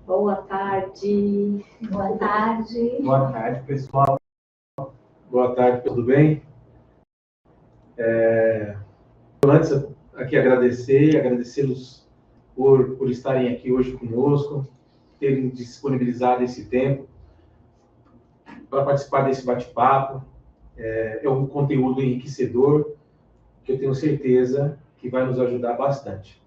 Boa tarde. Boa tarde. Boa tarde, pessoal. Boa tarde, tudo bem? Antes, aqui agradecê-los por estarem aqui hoje conosco, terem disponibilizado esse tempo para participar desse bate-papo. É um conteúdo enriquecedor, que eu tenho certeza que vai nos ajudar bastante.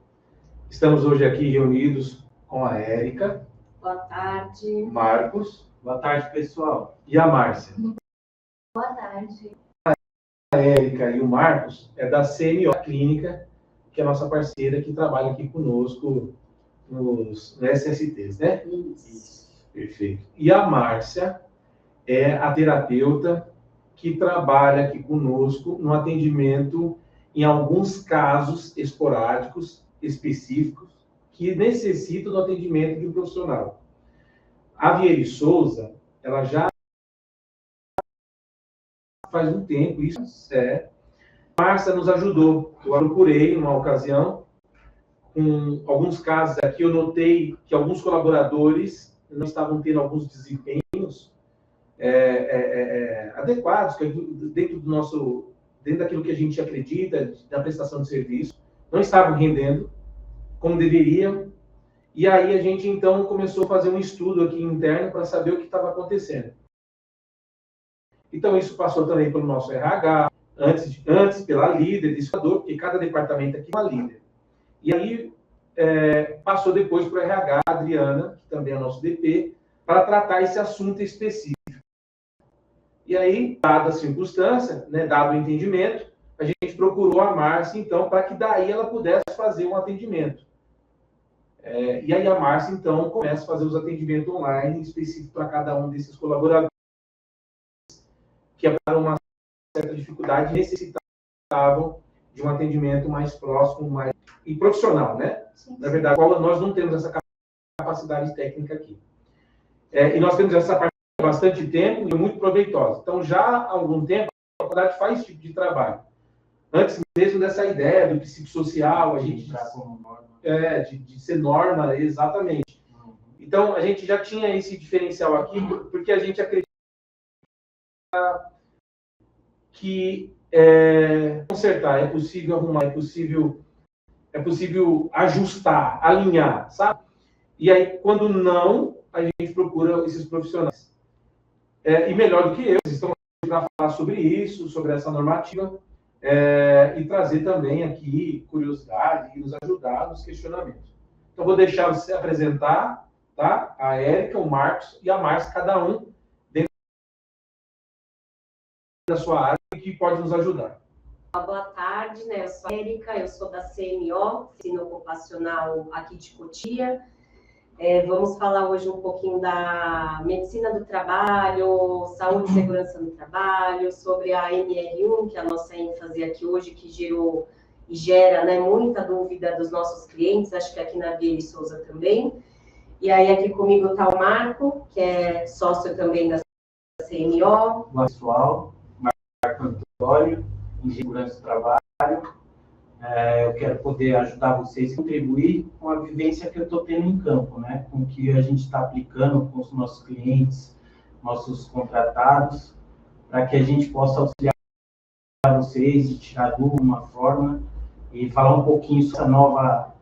Estamos hoje aqui reunidos com a Érica. Boa tarde. Marcos. Boa tarde, pessoal. E a Márcia. Boa tarde. A Érica e o Marcos é da CMO Clínica, que é a nossa parceira que trabalha aqui conosco nos SSTs, né? Isso. Perfeito. E a Márcia é a terapeuta que trabalha aqui conosco no atendimento em alguns casos esporádicos, específicos, que necessitam do atendimento de um profissional. A Vieri Souza, ela já faz um tempo, isso é. A Márcia nos ajudou. Eu a procurei numa ocasião, com alguns casos aqui, eu notei que alguns colaboradores não estavam tendo alguns desempenhos adequados, dentro daquilo que a gente acredita, da prestação de serviço, não estavam rendendo como deveriam. E aí a gente, então, começou a fazer um estudo aqui interno para saber o que estava acontecendo. Então, isso passou também pelo nosso RH, antes pela líder, porque cada departamento aqui é uma líder. E aí, passou depois para o RH, a Adriana, que também é nosso DP, para tratar esse assunto específico. E aí, dada a circunstância, né, dado o entendimento, a gente procurou a Márcia, então, para que daí ela pudesse fazer um atendimento. E aí a Márcia, então, começa a fazer os atendimentos online específicos para cada um desses colaboradores que para uma certa dificuldade necessitavam de um atendimento mais próximo e profissional, né? Sim. Na verdade, nós não temos essa capacidade técnica aqui. E nós temos essa parte há bastante tempo e muito proveitosa. Então, já há algum tempo, a faculdade faz esse tipo de trabalho. Antes mesmo dessa ideia do psicossocial, a gente de ser norma, exatamente. Então, a gente já tinha esse diferencial aqui, porque a gente acredita que consertar, é possível arrumar, é possível ajustar, alinhar, sabe? E aí, quando não, a gente procura esses profissionais. E melhor do que eu, eles estão aqui para falar sobre isso, sobre essa normativa, e trazer também aqui curiosidade e nos ajudar nos questionamentos. Então, vou deixar você apresentar, tá? A Érica, o Marcos e a Márcia, cada um dentro da sua área, que pode nos ajudar. Boa tarde, né? Eu sou a Érica, eu sou da CMO, Ensino Ocupacional aqui de Cotia. Vamos falar hoje um pouquinho da medicina do trabalho, saúde e segurança no trabalho, sobre a NR1, que é a nossa ênfase aqui hoje, que gerou e gera, né, muita dúvida dos nossos clientes, acho que aqui na Vieri Souza também. E aí aqui comigo está o Marco, que é sócio também da CMO. Olá, pessoal. Marco Antônio, em segurança do trabalho. Eu quero poder ajudar vocês a contribuir com a vivência que eu estou tendo em campo, né? Com o que a gente está aplicando com os nossos clientes, nossos contratados, para que a gente possa auxiliar vocês e tirar dúvida de uma forma e falar um pouquinho sobre essa nova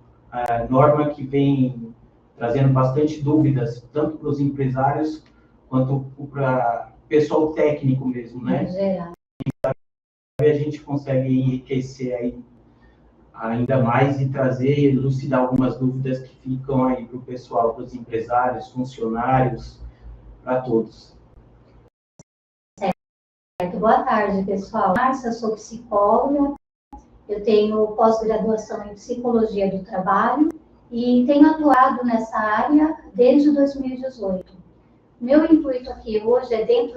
norma que vem trazendo bastante dúvidas, tanto para os empresários quanto para o pessoal técnico mesmo, né? A gente consegue enriquecer aí ainda mais e trazer e elucidar algumas dúvidas que ficam aí para o pessoal, para os empresários, funcionários, para todos. Certo. Boa tarde, pessoal. Márcia, sou psicóloga, eu tenho pós-graduação em psicologia do trabalho e tenho atuado nessa área desde 2018. Meu intuito aqui hoje é, dentro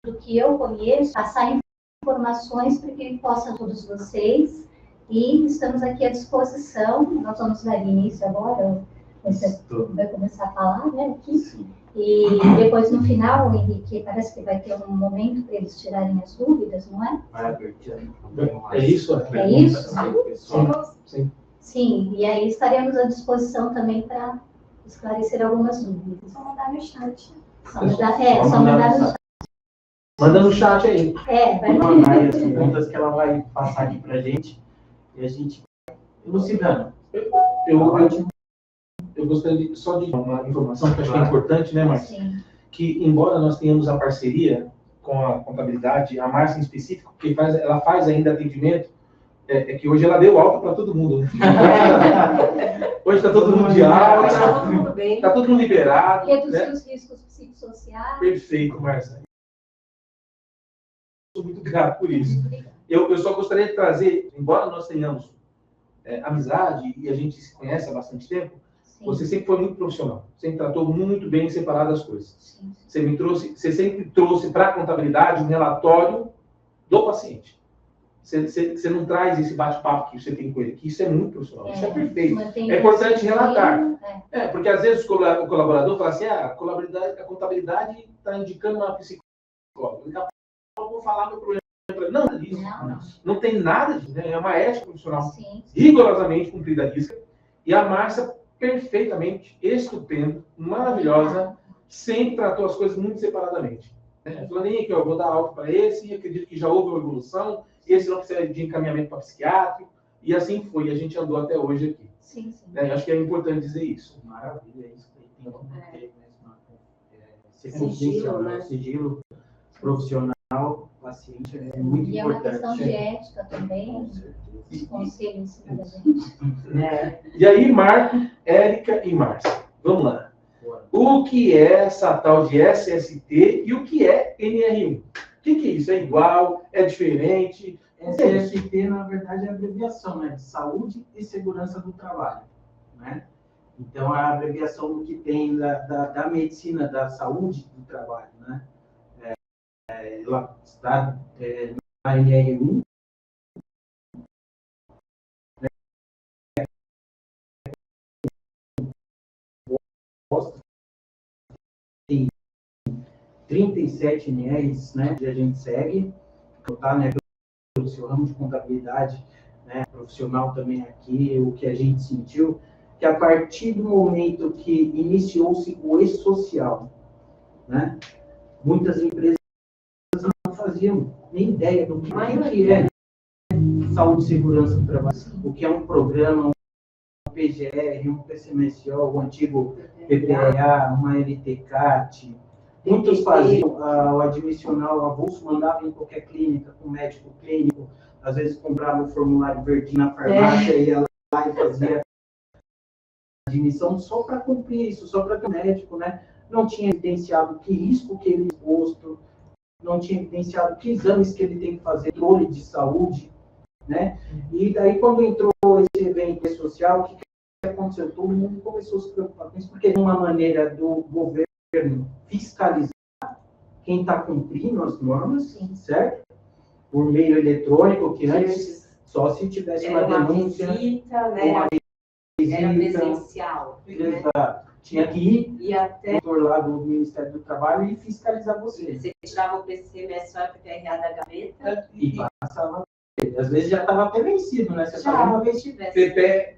do que eu conheço, passar informações para que possa todos vocês. E estamos aqui à disposição, nós vamos dar início agora, você vai começar a falar, né, aqui. E depois, no final, Henrique, parece que vai ter um momento para eles tirarem as dúvidas, não é? É isso? É isso? Sim. Sim, e aí estaremos à disposição também para esclarecer algumas dúvidas. Só mandar no chat. Só mandar no chat. Manda no chat aí. Vai mandar as perguntas que ela vai passar aqui para a gente e a gente vai elucidando. Eu gostaria só de dar uma informação que eu acho que é importante, né, Márcia? Sim. Que, embora nós tenhamos a parceria com a contabilidade, a Márcia em específico, que ela faz ainda atendimento, que hoje ela deu alta para todo mundo, né? Hoje está todo mundo de alta, Está todo mundo bem. está todo mundo liberado. Reduzir Né? os riscos psicossociais. Perfeito, Márcia. Sou muito grato por isso. Eu só gostaria de trazer, embora nós tenhamos amizade e a gente se conhece há bastante tempo, sim, você sempre foi muito profissional, sempre tratou muito bem separado as coisas. Sim. Você sempre trouxe para a contabilidade um relatório do paciente. Você não traz esse bate-papo que você tem com ele, que isso é muito profissional, isso é perfeito. É importante relatar. Porque às vezes o colaborador fala assim, a contabilidade está indicando uma psicóloga. Daqui a pouco eu vou falar meu problema. Não, não tem nada disso, né? É uma ética profissional, sim, rigorosamente cumprida a risca. E a Márcia, perfeitamente, estupenda, maravilhosa, sempre tratou as coisas muito separadamente. Falando que eu vou dar alta para esse, acredito que já houve uma evolução, esse não precisa de encaminhamento para psiquiátrico, e assim foi, a gente andou até hoje aqui. Sim, sim. Acho que é importante dizer isso. Maravilha, isso que tem que ter, sigilo, né? Sigilo profissional, paciente, é muito importante. E é uma questão de ética também, de conselho em cima da gente. E aí, Marco, Érica e Márcia, vamos lá. O que é essa tal de SST e o que é NR1? O que é isso? É igual? É diferente? SST, na verdade, é a abreviação, né? De Saúde e Segurança do Trabalho, né? Então, é a abreviação do que tem da medicina da saúde do trabalho, né? Ela está na NR1, tem 37 NRs, né, que a gente segue, tá, né, pelo seu ramo de contabilidade, né, profissional também aqui, o que a gente sentiu, que a partir do momento que iniciou-se o e-social, né, muitas empresas não faziam nem ideia do que é saúde e segurança do trabalho, o que é um programa, um PGR, um PCMSO, o antigo PPRA, uma LTCAT. Muitos faziam o admissional avulso, mandavam em qualquer clínica, com médico clínico, às vezes comprava o formulário verdinho na farmácia e ia lá e fazia a admissão só para cumprir isso, só para que o médico, né, não tinha evidenciado que risco que ele exposto, não tinha evidenciado que exames que ele tem que fazer, controle de saúde, né? E daí, quando entrou esse evento social, o que aconteceu? Todo mundo começou a se preocupar com isso, porque é uma maneira do governo fiscalizar quem está cumprindo as normas, sim, certo? Por meio eletrônico, que antes só se tivesse uma denúncia, visita, né? Uma visita, era presencial. Exato. Tinha que ir e até lá do Ministério do Trabalho e fiscalizar você. Você tirava o PCMSO e PPRA da gaveta e passava. Às vezes já estava até vencido, né? Você fazia uma vez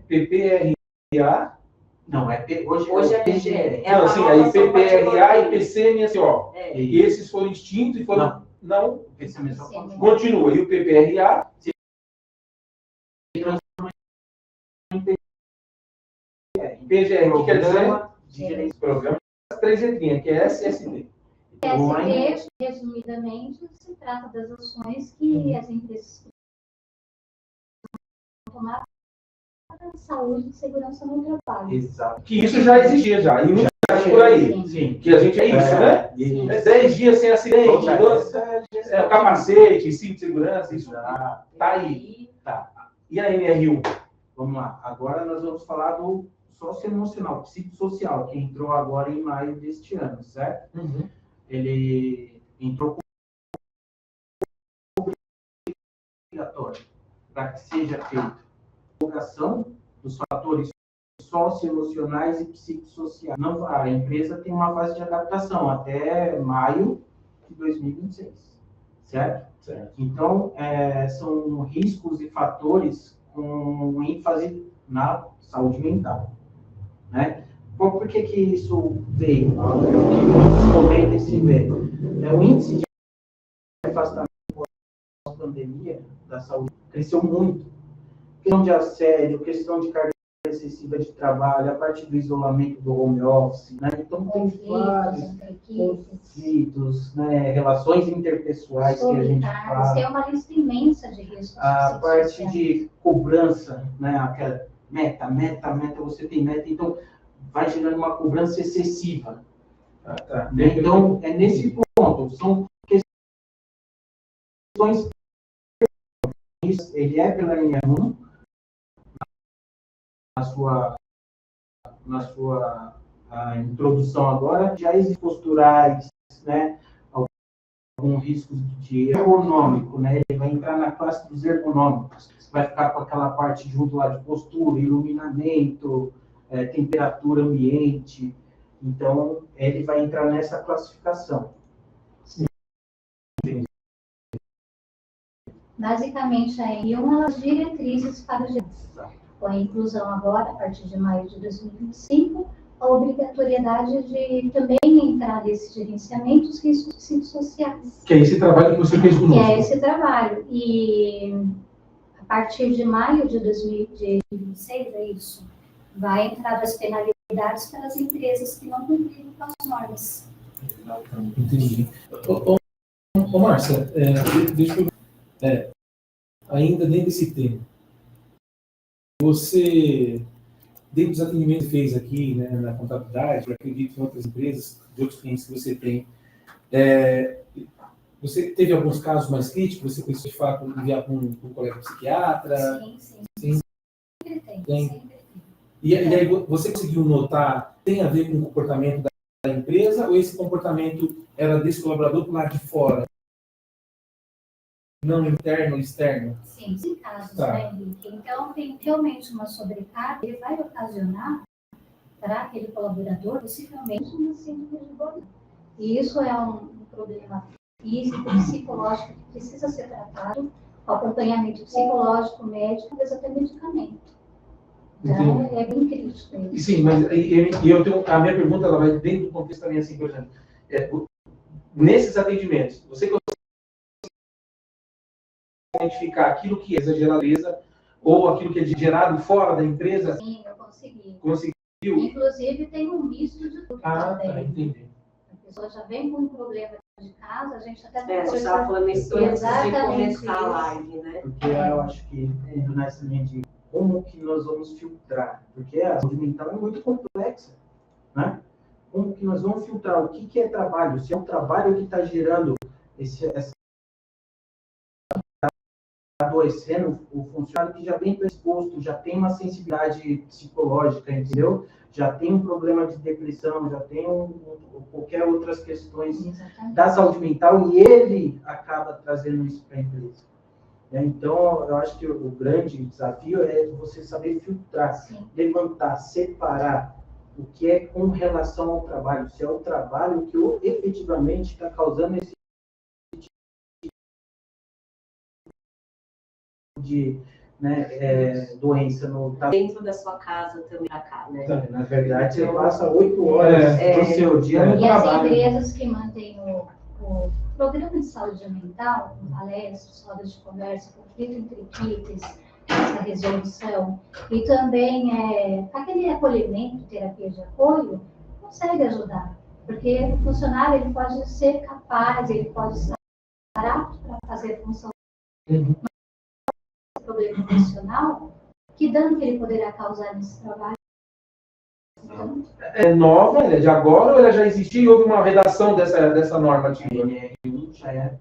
PPRA? Não, hoje é PGR. Não, assim, aí PPRA e PCMSO. E esses foram extintos e foram... Não. O PCMSO continua. E o PPRA? Se transforma em PGR, que quer dizer? De Programa das 3 letrinhas, que é SSD. SSD, resumidamente, se trata das ações que as empresas tomar para a saúde e segurança no trabalho. Exato. Que isso já existia já, e muito por aí. Sim. Que a gente é isso, né? Sim. 10 dias sem acidente, capacete, cinto de segurança, isso tá aí. Tá. E a NR1? Vamos lá. Agora nós vamos falar do socioemocional, psicossocial, que entrou agora em maio deste ano, certo? Uhum. Ele entrou como obrigatório para que seja feita a divulgação dos fatores socioemocionais e psicossociais. Não, a empresa tem uma fase de adaptação até maio de 2026, certo? Certo. Então, são riscos e fatores com ênfase na saúde mental, né? Bom, por que isso veio? O que muitos comentam e se vê. O índice de afastamento pós-pandemia da saúde cresceu muito. Questão de assédio, questão de carga excessiva de trabalho, a partir do isolamento do home office, né? Então, tem vários conflitos, né? Relações interpessoais que a gente fala. Tem uma lista imensa de riscos. A parte de cobrança, né? Aquela meta, você tem meta, então vai gerando uma cobrança excessiva. Tá. Né? Então, é nesse ponto, são questões. Ele é pela NR1, na sua introdução agora, já existem posturais, né? Algum risco de ergonômico, né? Ele vai entrar na classe dos ergonômicos. Vai ficar com aquela parte junto lá de postura, iluminamento, temperatura ambiente. Então, ele vai entrar nessa classificação. Basicamente, aí uma das diretrizes para os gerentes. Com a inclusão agora, a partir de maio de 2025, a obrigatoriedade de também entrar nesse gerenciamento os riscos psicossociais. Que é esse trabalho que você fez conosco. Que é esse trabalho. E a partir de maio de 2026, é isso, vai entrar as penalidades para as empresas que não cumpriram com as normas. Entendi. Ô Márcia, deixa eu... ainda dentro desse tema, você, dentro dos atendimentos que fez aqui, né, na contabilidade, eu acredito em outras empresas, de outros clientes que você tem, você teve alguns casos mais críticos? Você precisou de fato enviar para um colega psiquiatra? Sim. Sempre tem. E aí você conseguiu notar, tem a ver com o comportamento da empresa, ou esse comportamento era desse colaborador do lado de fora? Não interno ou externo? Sim, em casos, Tá. né, Henrique? Então, tem realmente uma sobrecarga, ele vai ocasionar para aquele colaborador, possivelmente, uma síndrome de burnout. E isso é um problema físico, psicológico, que precisa ser tratado, com acompanhamento psicológico, médico, talvez até medicamento. Então, é bem crítico. Sim, mas eu tenho, a minha pergunta ela vai dentro do contexto também, assim, por exemplo, nesses atendimentos, você consegue identificar aquilo que é exagerado ou aquilo que é gerado fora da empresa? Sim, eu consegui. Conseguiu? Inclusive, tem um misto de tudo também. Tá, entendi. A pessoa já vem com um problema de casa, a gente até... Você estava falando isso antes de começar a live, né? Porque eu acho que, indo nessa linha de como que nós vamos filtrar, porque a saúde mental é muito complexa, né? Como que nós vamos filtrar? O que é trabalho? Se é o trabalho que está gerando essa adoecendo o funcionário que já vem predisposto, já tem uma sensibilidade psicológica, entendeu? Já tem um problema de depressão, já tem qualquer outras questões da saúde mental e ele acaba trazendo isso para a empresa. Então, eu acho que o grande desafio é você saber filtrar, levantar, separar o que é com relação ao trabalho. Se é o trabalho que efetivamente está causando esse de doença no Dentro da sua casa também pra cá, né? Na verdade, você passa 8 horas do seu dia no E as trabalho. empresas que mantêm o programa de saúde mental, com palestras, rodas de conversa, conflito entre equipes, essa resolução, e também aquele acolhimento, terapia de apoio, consegue ajudar. Porque o funcionário ele pode ser capaz, ele pode estar apto para fazer a função problema emocional, que dano que ele poderá causar nesse trabalho? Então, É nova, ela é de agora, ou ela já existia e houve uma redação dessa normativa? Já é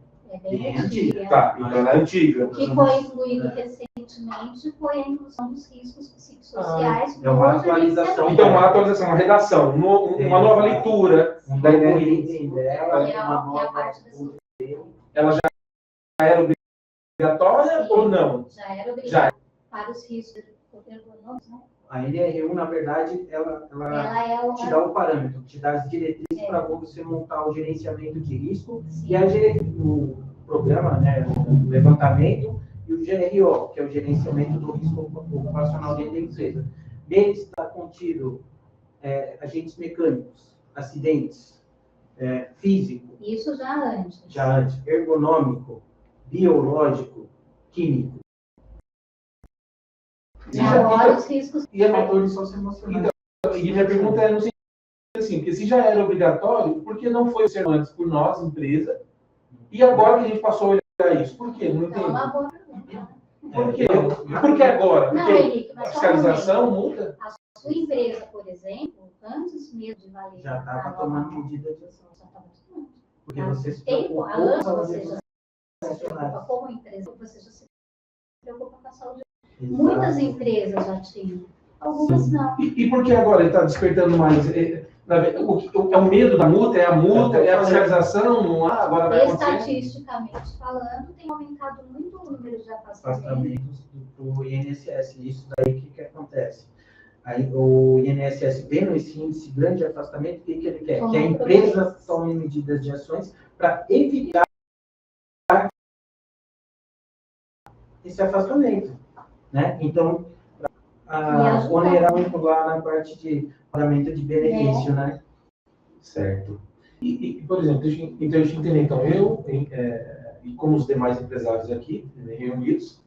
bem antiga. Tá, então ela é antiga. O que foi incluído recentemente foi a inclusão dos riscos psicossociais. É uma atualização. Então, uma atualização, uma redação, uma nova leitura da item dela, Que é a parte da saúde. Ela já era obrigatória ou não? Já era obrigatório para os riscos ergonômicos, né? A NR1, na verdade, ela Ela é te dá o parâmetro, te dá as diretrizes para você montar o gerenciamento de risco e o programa, né, o levantamento, e o GRO, que é o gerenciamento do risco ocupacional dentro da empresa. Nele está contido agentes mecânicos, acidentes, físico. Isso já antes. Já antes, ergonômico, biológico, químico. E agora os riscos. E fatores socioemocionais. E minha pergunta é no sentido assim, porque se já era obrigatório, por que não foi observado antes por nós, empresa, e agora que a gente passou a olhar isso? Por quê? Não Então, é entendo. uma boa pergunta. Por quê? Por que agora? Não, Porque Henrique, mas a fiscalização muda? a sua empresa, por exemplo, antes mesmo de valer. Já estava tomando medida de ação. Já estava tomando. Porque você se Tempo, preocupou antes com a você já se preocupa como empresa, você já se preocupa com a saúde. Muitas empresas já tinham, algumas não. E por que agora ele está despertando mais? É o medo da multa? É a multa? É a fiscalização? Não há? Agora vai acontecer? Estatisticamente falando, tem aumentado muito o número de afastamentos. Afastamentos do INSS. Isso daí, o que acontece? Aí, o INSS vendo esse índice grande de afastamento, o que ele quer? Que a empresa tome medidas de ações para evitar esse afastamento. Né? Então, onerar muito lá na parte de pagamento de benefício, né? Certo. E, por exemplo, então a gente entender, então, e como os demais empresários aqui, reunidos,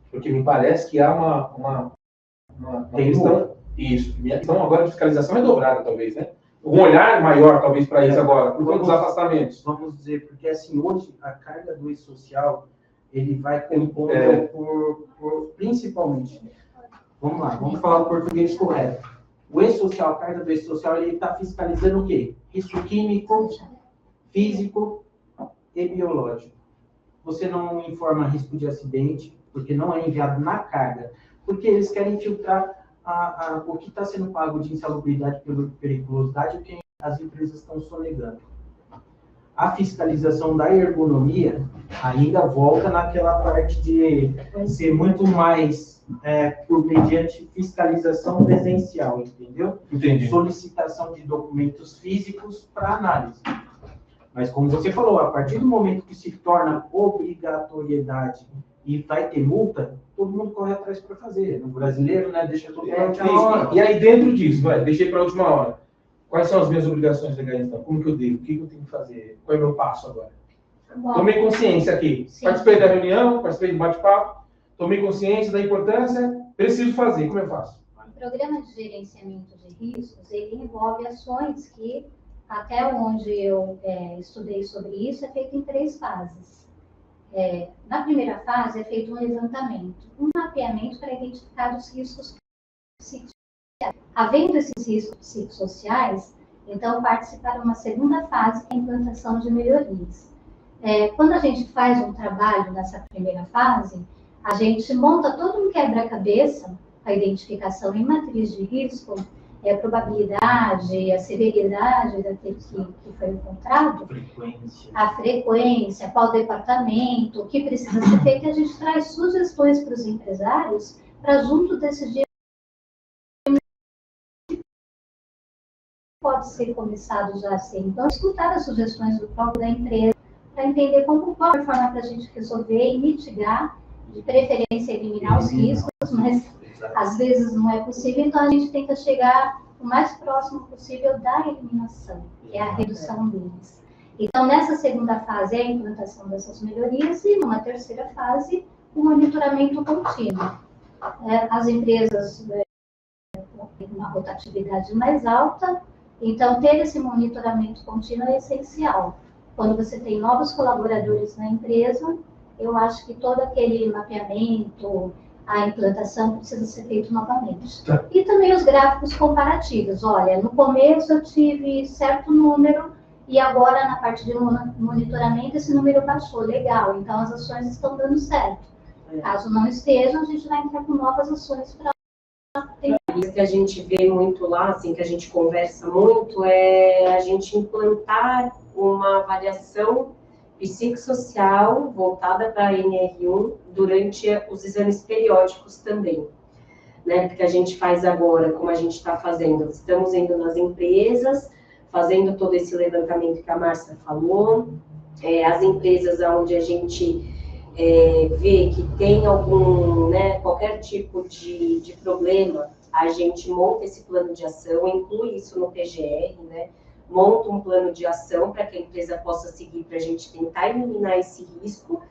porque me parece que há uma questão, isso, minha questão agora de fiscalização é dobrada, talvez, né? Um olhar maior, talvez, para isso agora, por conta dos afastamentos. Vamos dizer, porque assim, hoje a carga do e-social, ele vai compondo principalmente, vamos lá, vamos falar o português correto. O e-social, a carga do e-social, ele está fiscalizando o quê? Risco químico, físico e biológico. Você não informa risco de acidente, porque não é enviado na carga, porque eles querem filtrar o que está sendo pago de insalubridade pela periculosidade, o que as empresas estão sonegando. A fiscalização da ergonomia ainda volta naquela parte de ser muito mais por mediante fiscalização presencial, entendeu? Entendi. Solicitação de documentos físicos para análise. Mas como você falou, a partir do momento que se torna obrigatoriedade e vai ter multa, todo mundo corre atrás para fazer. No brasileiro, né, deixa tudo para a última hora. E aí, dentro disso, deixei para a última hora. Quais são as minhas obrigações legais, então? Como que eu devo? O que eu tenho que fazer? Qual é o meu passo agora? Bom, Tomei consciência aqui. Sim. Participei da reunião, participei do bate-papo, tomei consciência da importância, preciso fazer. Como eu faço? o programa de gerenciamento de riscos, ele envolve ações que, até onde eu estudei sobre isso, é feito em 3 fases. Na primeira fase, é feito um levantamento, um mapeamento para identificar os riscos psicossociais. Havendo esses riscos psicossociais, então parte-se para uma segunda fase, que é a implantação de melhorias. Quando a gente faz um trabalho nessa primeira fase, a gente monta todo um quebra-cabeça, a identificação em matriz de risco, a probabilidade, a severidade daquele que foi encontrado, a frequência, qual departamento, o que precisa ser feito, e a gente traz sugestões para os empresários para, junto desse dia, pode ser começado já assim. Então, escutar as sugestões do próprio da empresa, para entender qual é a forma para a gente resolver e mitigar, de preferência eliminar os riscos, mas às vezes não é possível, então a gente tenta chegar o mais próximo possível da eliminação, que é a redução deles. Então, nessa segunda fase é a implantação dessas melhorias e numa terceira fase, o monitoramento contínuo. As empresas têm uma rotatividade mais alta, então ter esse monitoramento contínuo é essencial. Quando você tem novos colaboradores na empresa, eu acho que todo aquele mapeamento, a implantação precisa ser feito novamente. E também os gráficos comparativos. Olha, no começo eu tive certo número e agora na parte de monitoramento esse número baixou. Legal, então as ações estão dando certo. Caso não estejam, a gente vai entrar com novas ações para... Isso que a gente vê muito lá, assim, que a gente conversa muito, é a gente implantar uma avaliação psicossocial voltada para a NR1 durante os exames periódicos também, né? Porque a gente faz agora, como a gente está fazendo, estamos indo nas empresas, fazendo todo esse levantamento que a Márcia falou, as empresas onde a gente vê que tem algum, né, qualquer tipo de problema, a gente monta esse plano de ação, inclui isso no PGR, né? Monta um plano de ação para que a empresa possa seguir, para a gente tentar eliminar esse risco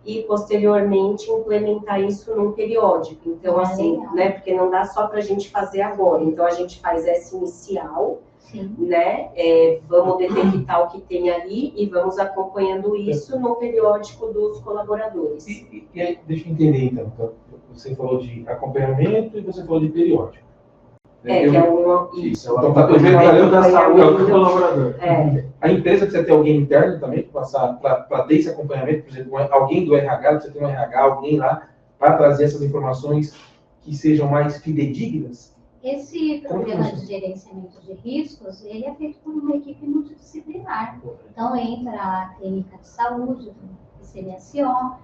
e, posteriormente, implementar isso num periódico. Então, assim, né, porque não dá só para a gente fazer agora. Então, a gente faz essa inicial, sim, né, vamos detectar o que tem ali e vamos acompanhando isso no periódico dos colaboradores. E aí, deixa eu entender, então. Você falou de acompanhamento e você falou de periódico. Que é uma... Isso, então, eu vejo da saúde do colaborador. A empresa precisa ter alguém interno também para ter esse acompanhamento, por exemplo, alguém do RH, precisa ter um RH, alguém lá, para trazer essas informações que sejam mais fidedignas. Esse programa de gerenciamento de riscos, ele é feito por uma equipe multidisciplinar. Então, entra a clínica de saúde, do ICMSO,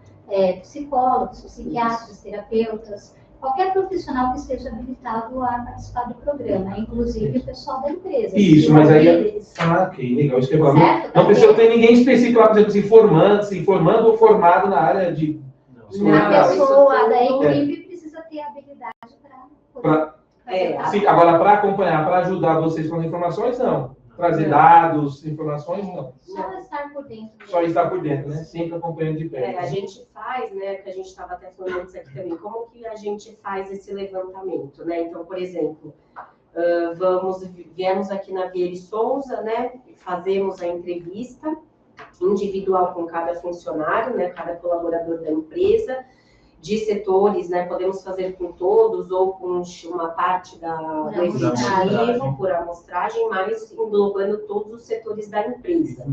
psicólogos, psiquiatras, terapeutas, qualquer profissional que esteja habilitado a participar do programa, inclusive o pessoal da empresa. Isso, mas aí... ok, legal. Isso que eu falo. Não precisa ter ninguém específico lá, por exemplo, se informando ou formado na área de... A pessoa da equipe precisa ter habilidade para... Sim, agora, para acompanhar, para ajudar vocês com as informações, não. Trazer dados, informações, não. Só estar por dentro. Só estar por dentro, né? Sempre acompanhando de perto. A gente faz, né, que a gente estava até falando antes aqui também, como que a gente faz esse levantamento, né? Então, por exemplo, viemos aqui na Vieira e Souza, né? Fazemos a entrevista individual com cada funcionário, né? Cada colaborador da empresa, de setores, né? Podemos fazer com todos ou com uma parte do executivo, por amostragem, mas englobando todos os setores da empresa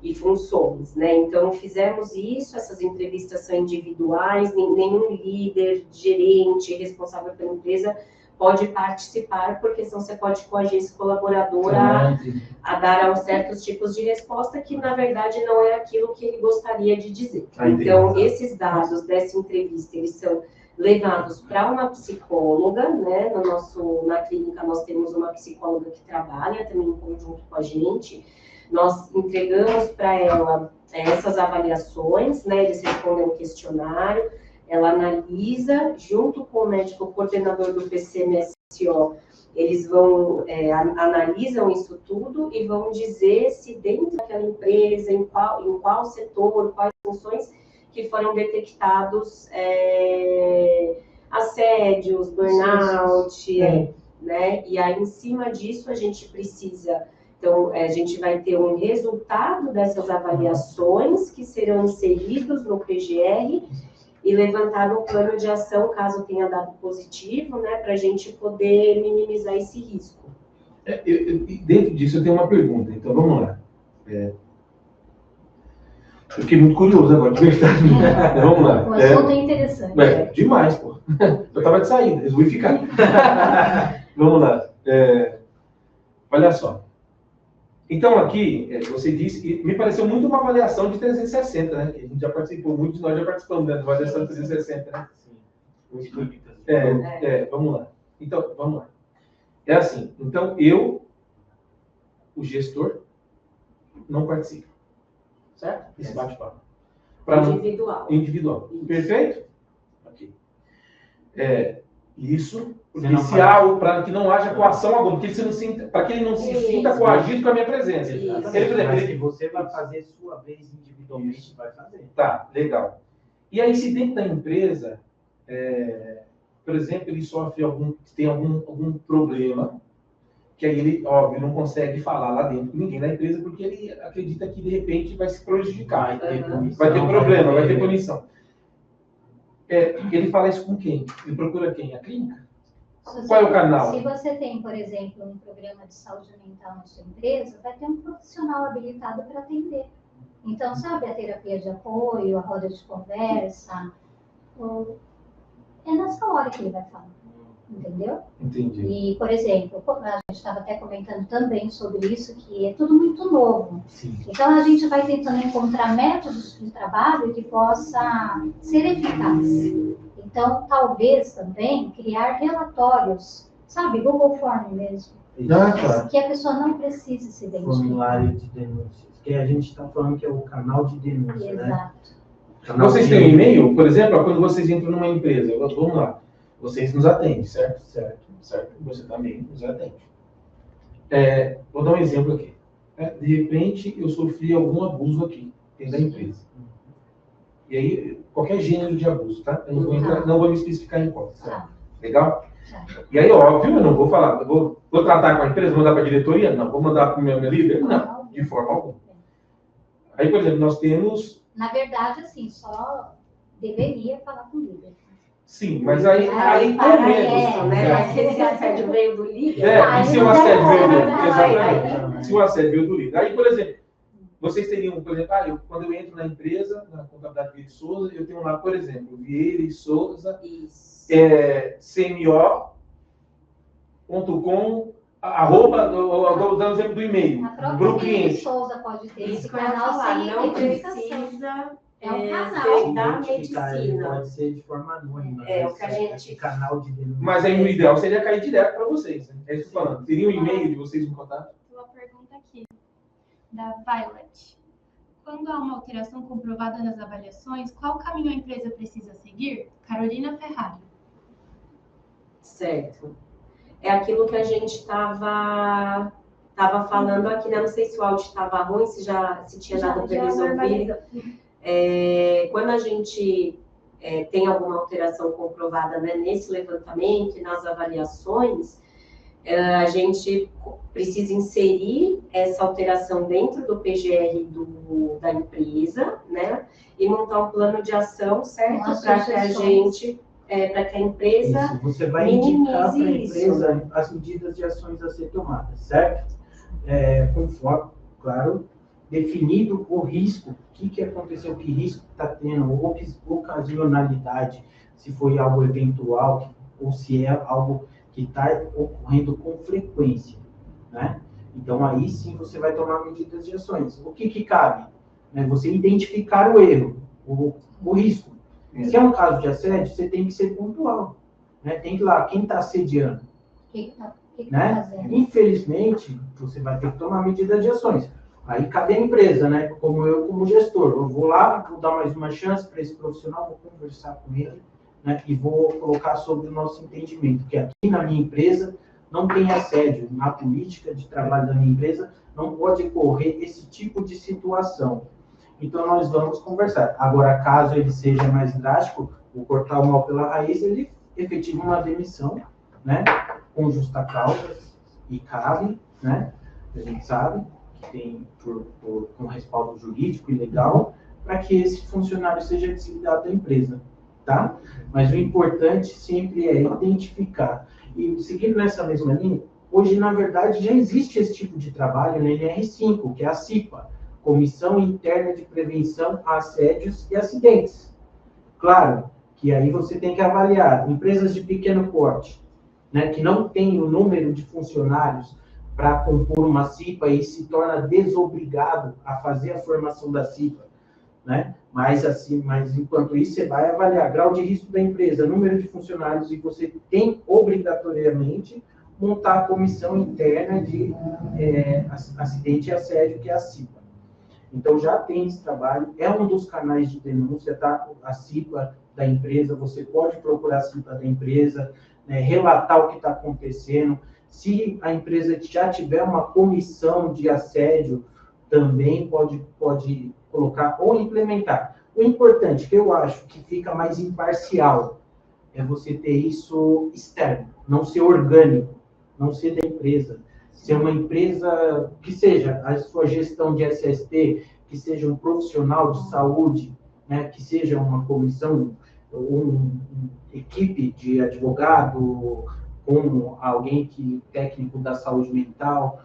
e funções, né? Então, fizemos isso, essas entrevistas são individuais, nenhum líder, gerente, responsável pela empresa pode participar, porque senão você pode coagir esse colaborador a dar certos tipos de resposta que, na verdade, não é aquilo que ele gostaria de dizer. Então, esses dados dessa entrevista, eles são levados para uma psicóloga, né? Na clínica, nós temos uma psicóloga que trabalha também em conjunto com a gente. Nós entregamos para ela essas avaliações, né? Eles respondem um questionário, ela analisa, junto com o médico coordenador do PCMSO, eles vão, analisam isso tudo e vão dizer se dentro daquela empresa, em qual setor, quais funções que foram detectados assédios, burnout, né? E aí, em cima disso, a gente precisa... Então, a gente vai ter um resultado dessas avaliações que serão inseridos no PGR e levantar um plano de ação, caso tenha dado positivo, né, para a gente poder minimizar esse risco. Dentro disso, eu tenho uma pergunta, então vamos lá. Eu fiquei muito curioso agora, de verdade. Vamos lá. O assunto é interessante. Demais, pô. Eu estava de saída, resolvi ficar. Vamos lá. Olha só. Então, aqui, você disse, e me pareceu muito uma avaliação de 360, né? Que a gente já participou, muitos de nós já participamos da avaliação de 360, né? Sim. Vamos lá. Então, vamos lá. É assim, então o gestor, não participo. Certo? Esse bate-papo. Individual. Perfeito? Ok. Isso, inicial, para que não haja coação alguma, para que ele não se sinta coagido com a minha presença. Ele, você vai fazer sua vez individualmente, vai fazer. Tá, legal. E aí, se dentro da empresa, por exemplo, ele tem algum problema, que aí ele, óbvio, não consegue falar lá dentro com ninguém da empresa, porque ele acredita que, de repente, vai se prejudicar. Vai ter problema, vai ter punição. Ele fala isso com quem? Ele procura quem? A clínica? Qual é o canal? Se você tem, por exemplo, um programa de saúde mental na sua empresa, vai ter um profissional habilitado para atender. Então, sabe, a terapia de apoio, a roda de conversa, é nessa hora que ele vai falar. entendeu? Entendi. E, por exemplo, a gente estava até comentando também sobre isso, que é tudo muito novo. Sim. Então, a gente vai tentando encontrar métodos de trabalho que possa ser eficaz. Então, talvez também criar relatórios, sabe, Google Form mesmo, Claro. que a pessoa não precise se identificar. Formulário de denúncias. Que a gente está falando que é o canal de denúncia, né? Exato. Vocês têm um e-mail, por exemplo, quando vocês entram numa empresa, vamos lá, vocês nos atendem, certo? Certo. Você também nos atende. Vou dar um exemplo aqui. De repente, eu sofri algum abuso aqui, dentro da empresa. E aí, qualquer gênero de abuso, tá? Eu não vou me especificar em qual. Tá. Legal? E aí, óbvio, eu não vou falar, vou tratar com a empresa, vou mandar para a diretoria? Não. Vou mandar para o meu líder? Não, de forma alguma. Aí, por exemplo, nós temos... Na verdade, assim, só deveria falar com o líder. Sim, mas aí para isso, né? Mas se esse assédio veio do líder... E se o assédio veio do líder? Exatamente. Exatamente. Se o assédio veio do líder. Aí, por exemplo, vocês teriam, por exemplo, quando eu entro na empresa, na contabilidade Vieira e Souza, eu tenho lá, por exemplo, Vieira e Souza, CMO.com, vou dar um exemplo do e-mail, para o cliente. Souza pode ter Isso esse que eu ia canal falar, sem não identificação. precisa É um canal. ser da Identificar, ele medicina. pode ser de forma anônima. O que a gente... Esse canal de denúncia. Mas aí o ideal seria cair direto para vocês, né? É isso que eu tô falando. Teria um e-mail de vocês no contato? Uma pergunta aqui, da Violet. Quando há uma alteração comprovada nas avaliações, qual caminho a empresa precisa seguir? Carolina Ferrari. Certo. É aquilo que a gente estava falando aqui, né? Não sei se o áudio estava ruim, se tinha dado para eles ouvirem. Quando a gente tem alguma alteração comprovada, né, nesse levantamento e nas avaliações, a gente precisa inserir essa alteração dentro do PGR da empresa, né? E montar um plano de ação, certo? Para que a gente... para que a empresa isso, você vai indicar para a empresa isso. as medidas de ações a ser tomadas, certo? Conforme, claro, definido o risco, o que aconteceu, que risco está tendo, ocasionalidade, se foi algo eventual ou se é algo que está ocorrendo com frequência, né? Então, aí sim você vai tomar medidas de ações. O que cabe? Você identificar o erro, o risco. Se é um caso de assédio, você tem que ser pontual, né? Tem que ir lá, quem está assediando, né? Infelizmente, você vai ter que tomar medidas de ações. Aí cabe a empresa, né? Como eu, como gestor, eu vou lá, vou dar mais uma chance para esse profissional, vou conversar com ele, né? E vou colocar sobre o nosso entendimento, que aqui na minha empresa não tem assédio, na política de trabalho da minha empresa não pode ocorrer esse tipo de situação. Então, nós vamos conversar. Agora, caso ele seja mais drástico, o cortar o mal pela raiz, ele efetiva uma demissão, né? Com justa causa e cabe, né? A gente sabe que tem com respaldo jurídico e legal, para que esse funcionário seja desligado da empresa, tá? Mas o importante sempre é identificar. E seguindo nessa mesma linha, hoje, na verdade, já existe esse tipo de trabalho na NR5, que é a CIPA, Comissão Interna de Prevenção a Assédios e Acidentes. Claro que aí você tem que avaliar empresas de pequeno porte, né, que não tem o número de funcionários para compor uma CIPA e se torna desobrigado a fazer a formação da CIPA, né? Mas enquanto isso, você vai avaliar grau de risco da empresa, número de funcionários, e você tem obrigatoriamente montar a comissão interna de acidente e assédio, que é a CIPA. Então, já tem esse trabalho, é um dos canais de denúncia, tá? A CIPA da empresa, você pode procurar a CIPA da empresa, né, relatar o que está acontecendo. Se a empresa já tiver uma comissão de assédio, também pode colocar ou implementar. O importante, que eu acho que fica mais imparcial, é você ter isso externo, não ser orgânico, não ser da empresa. Ser uma empresa que seja a sua gestão de SST, que seja um profissional de saúde, né, que seja uma comissão, uma equipe de advogado, com alguém técnico da saúde mental.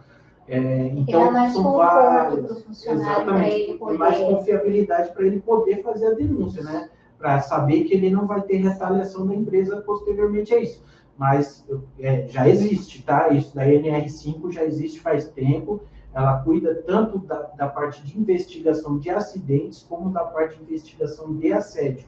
Então, mais são vários. Exatamente, mais confiabilidade para ele poder fazer a denúncia, né? Para saber que ele não vai ter retaliação da empresa posteriormente a isso. mas já existe, tá? Isso da NR5 já existe faz tempo. Ela cuida tanto da parte de investigação de acidentes, como da parte de investigação de assédio.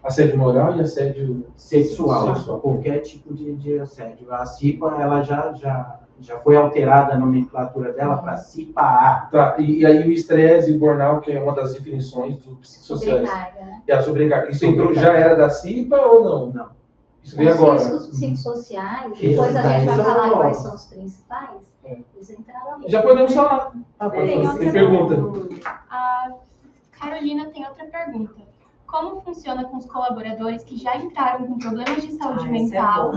Assédio moral e assédio Sexual. Qualquer tipo de assédio. A CIPA, ela já foi alterada a nomenclatura dela para CIPA-A. Tá, e aí o estresse e o burnout, que é uma das definições do psicossociais. Sobrecarga. E a sobrecarga. Isso entrou, já era da CIPA ou não? Não. Isso veio agora. Os riscos psicossociais, Esses depois a gente vai daí falar são quais novos. são os principais, eles entraram ali. Já podemos falar. Tem outra Tem pergunta. A Carolina tem outra pergunta. Como funciona com os colaboradores que já entraram com problemas de saúde mental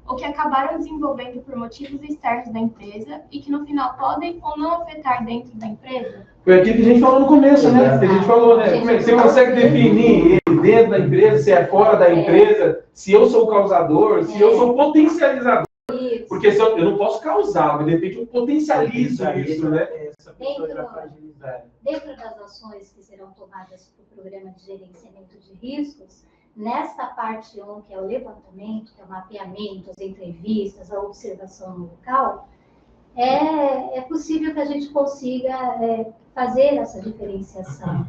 ou que acabaram desenvolvendo por motivos externos da empresa e que no final podem ou não afetar dentro da empresa? Foi aquilo que a gente falou no começo, né? Que a gente falou, né? Como é que você consegue definir ele dentro da empresa, se é fora da empresa, se eu sou o causador, se eu sou o potencializador. Porque se eu não posso causar, mas de repente eu potencializo isso, né? Essa pessoa já fragilizada. Dentro das ações que serão tomadas para o programa de gerenciamento de riscos, nessa parte 1, que é o levantamento, que é o mapeamento, as entrevistas, a observação no local, é possível que a gente consiga fazer essa diferenciação.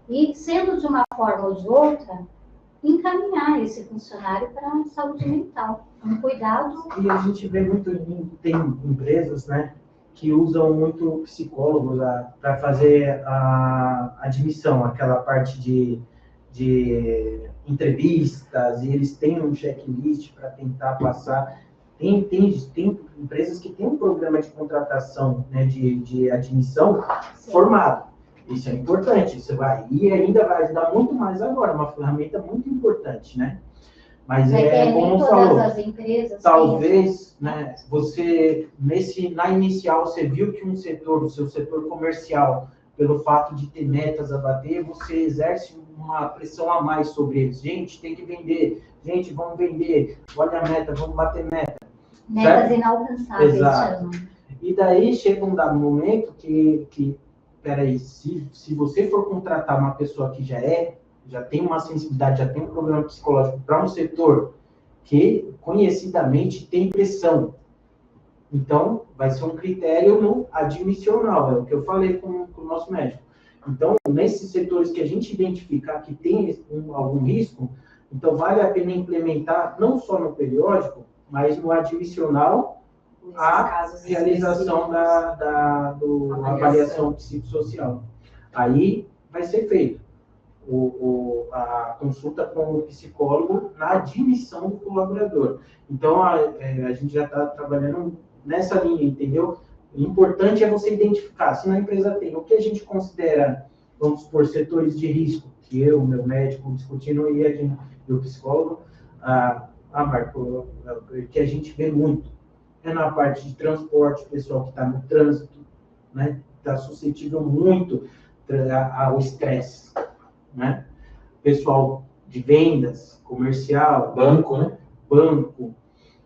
E, sendo de uma forma ou de outra, encaminhar esse funcionário para a saúde mental. Um cuidado. E a gente vê muito, tem empresas, né, que usam muito psicólogos para fazer a admissão, aquela parte de entrevistas, e eles têm um checklist para tentar passar. Tem empresas que têm um programa de contratação, né, de admissão formado. Isso é importante, isso vai, e ainda vai ajudar muito mais agora, uma ferramenta muito importante, né? Mas como falou, as empresas talvez, né, você, na inicial, você viu que o seu setor comercial, pelo fato de ter metas a bater, você exerce uma pressão a mais sobre eles. Gente, tem que vender. Gente, vamos vender. Olha a meta, vamos bater meta. Metas certo? Inalcançáveis, Exato. E daí chega um dado momento que peraí, se você for contratar uma pessoa que já tem uma sensibilidade, já tem um problema psicológico para um setor que conhecidamente tem pressão, então vai ser um critério no admissional, é o que eu falei com o nosso médico. Então, nesses setores que a gente identificar que tem algum risco, então vale a pena implementar, não só no periódico, mas no admissional, a realização da avaliação psicossocial. Aí vai ser feito a consulta com o psicólogo na admissão do colaborador. Então, a gente já está trabalhando nessa linha, entendeu? O importante é você identificar, se na empresa tem o que a gente considera, vamos supor, setores de risco, que eu, meu médico, discutindo e o psicólogo, Marco, que a gente vê muito. É na parte de transporte, o pessoal que está no trânsito, né? Está suscetível muito ao estresse, né? Pessoal de vendas, comercial, banco,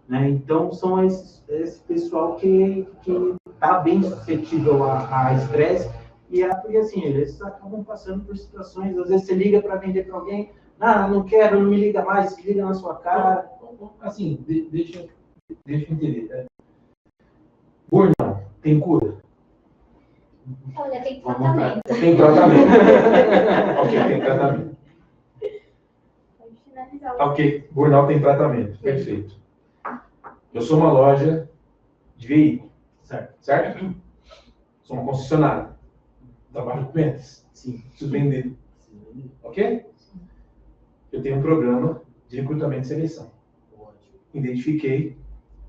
né? Então, são esse pessoal que está bem suscetível a estresse e assim, eles acabam passando por situações, às vezes você liga para vender para alguém, não quero, não me liga mais, liga na sua cara. Assim, deixa eu entender. Burnout, tem cura? Olha, tem tratamento. Tem tratamento. Ok, tem tratamento. Pode finalizar. Ok, burnout tem tratamento. Perfeito. Eu sou uma loja de veículo, certo? Sou uma concessionária. Trabalho com vendas. Sim. Preciso vender. Ok? Eu tenho um programa de recrutamento e seleção. Identifiquei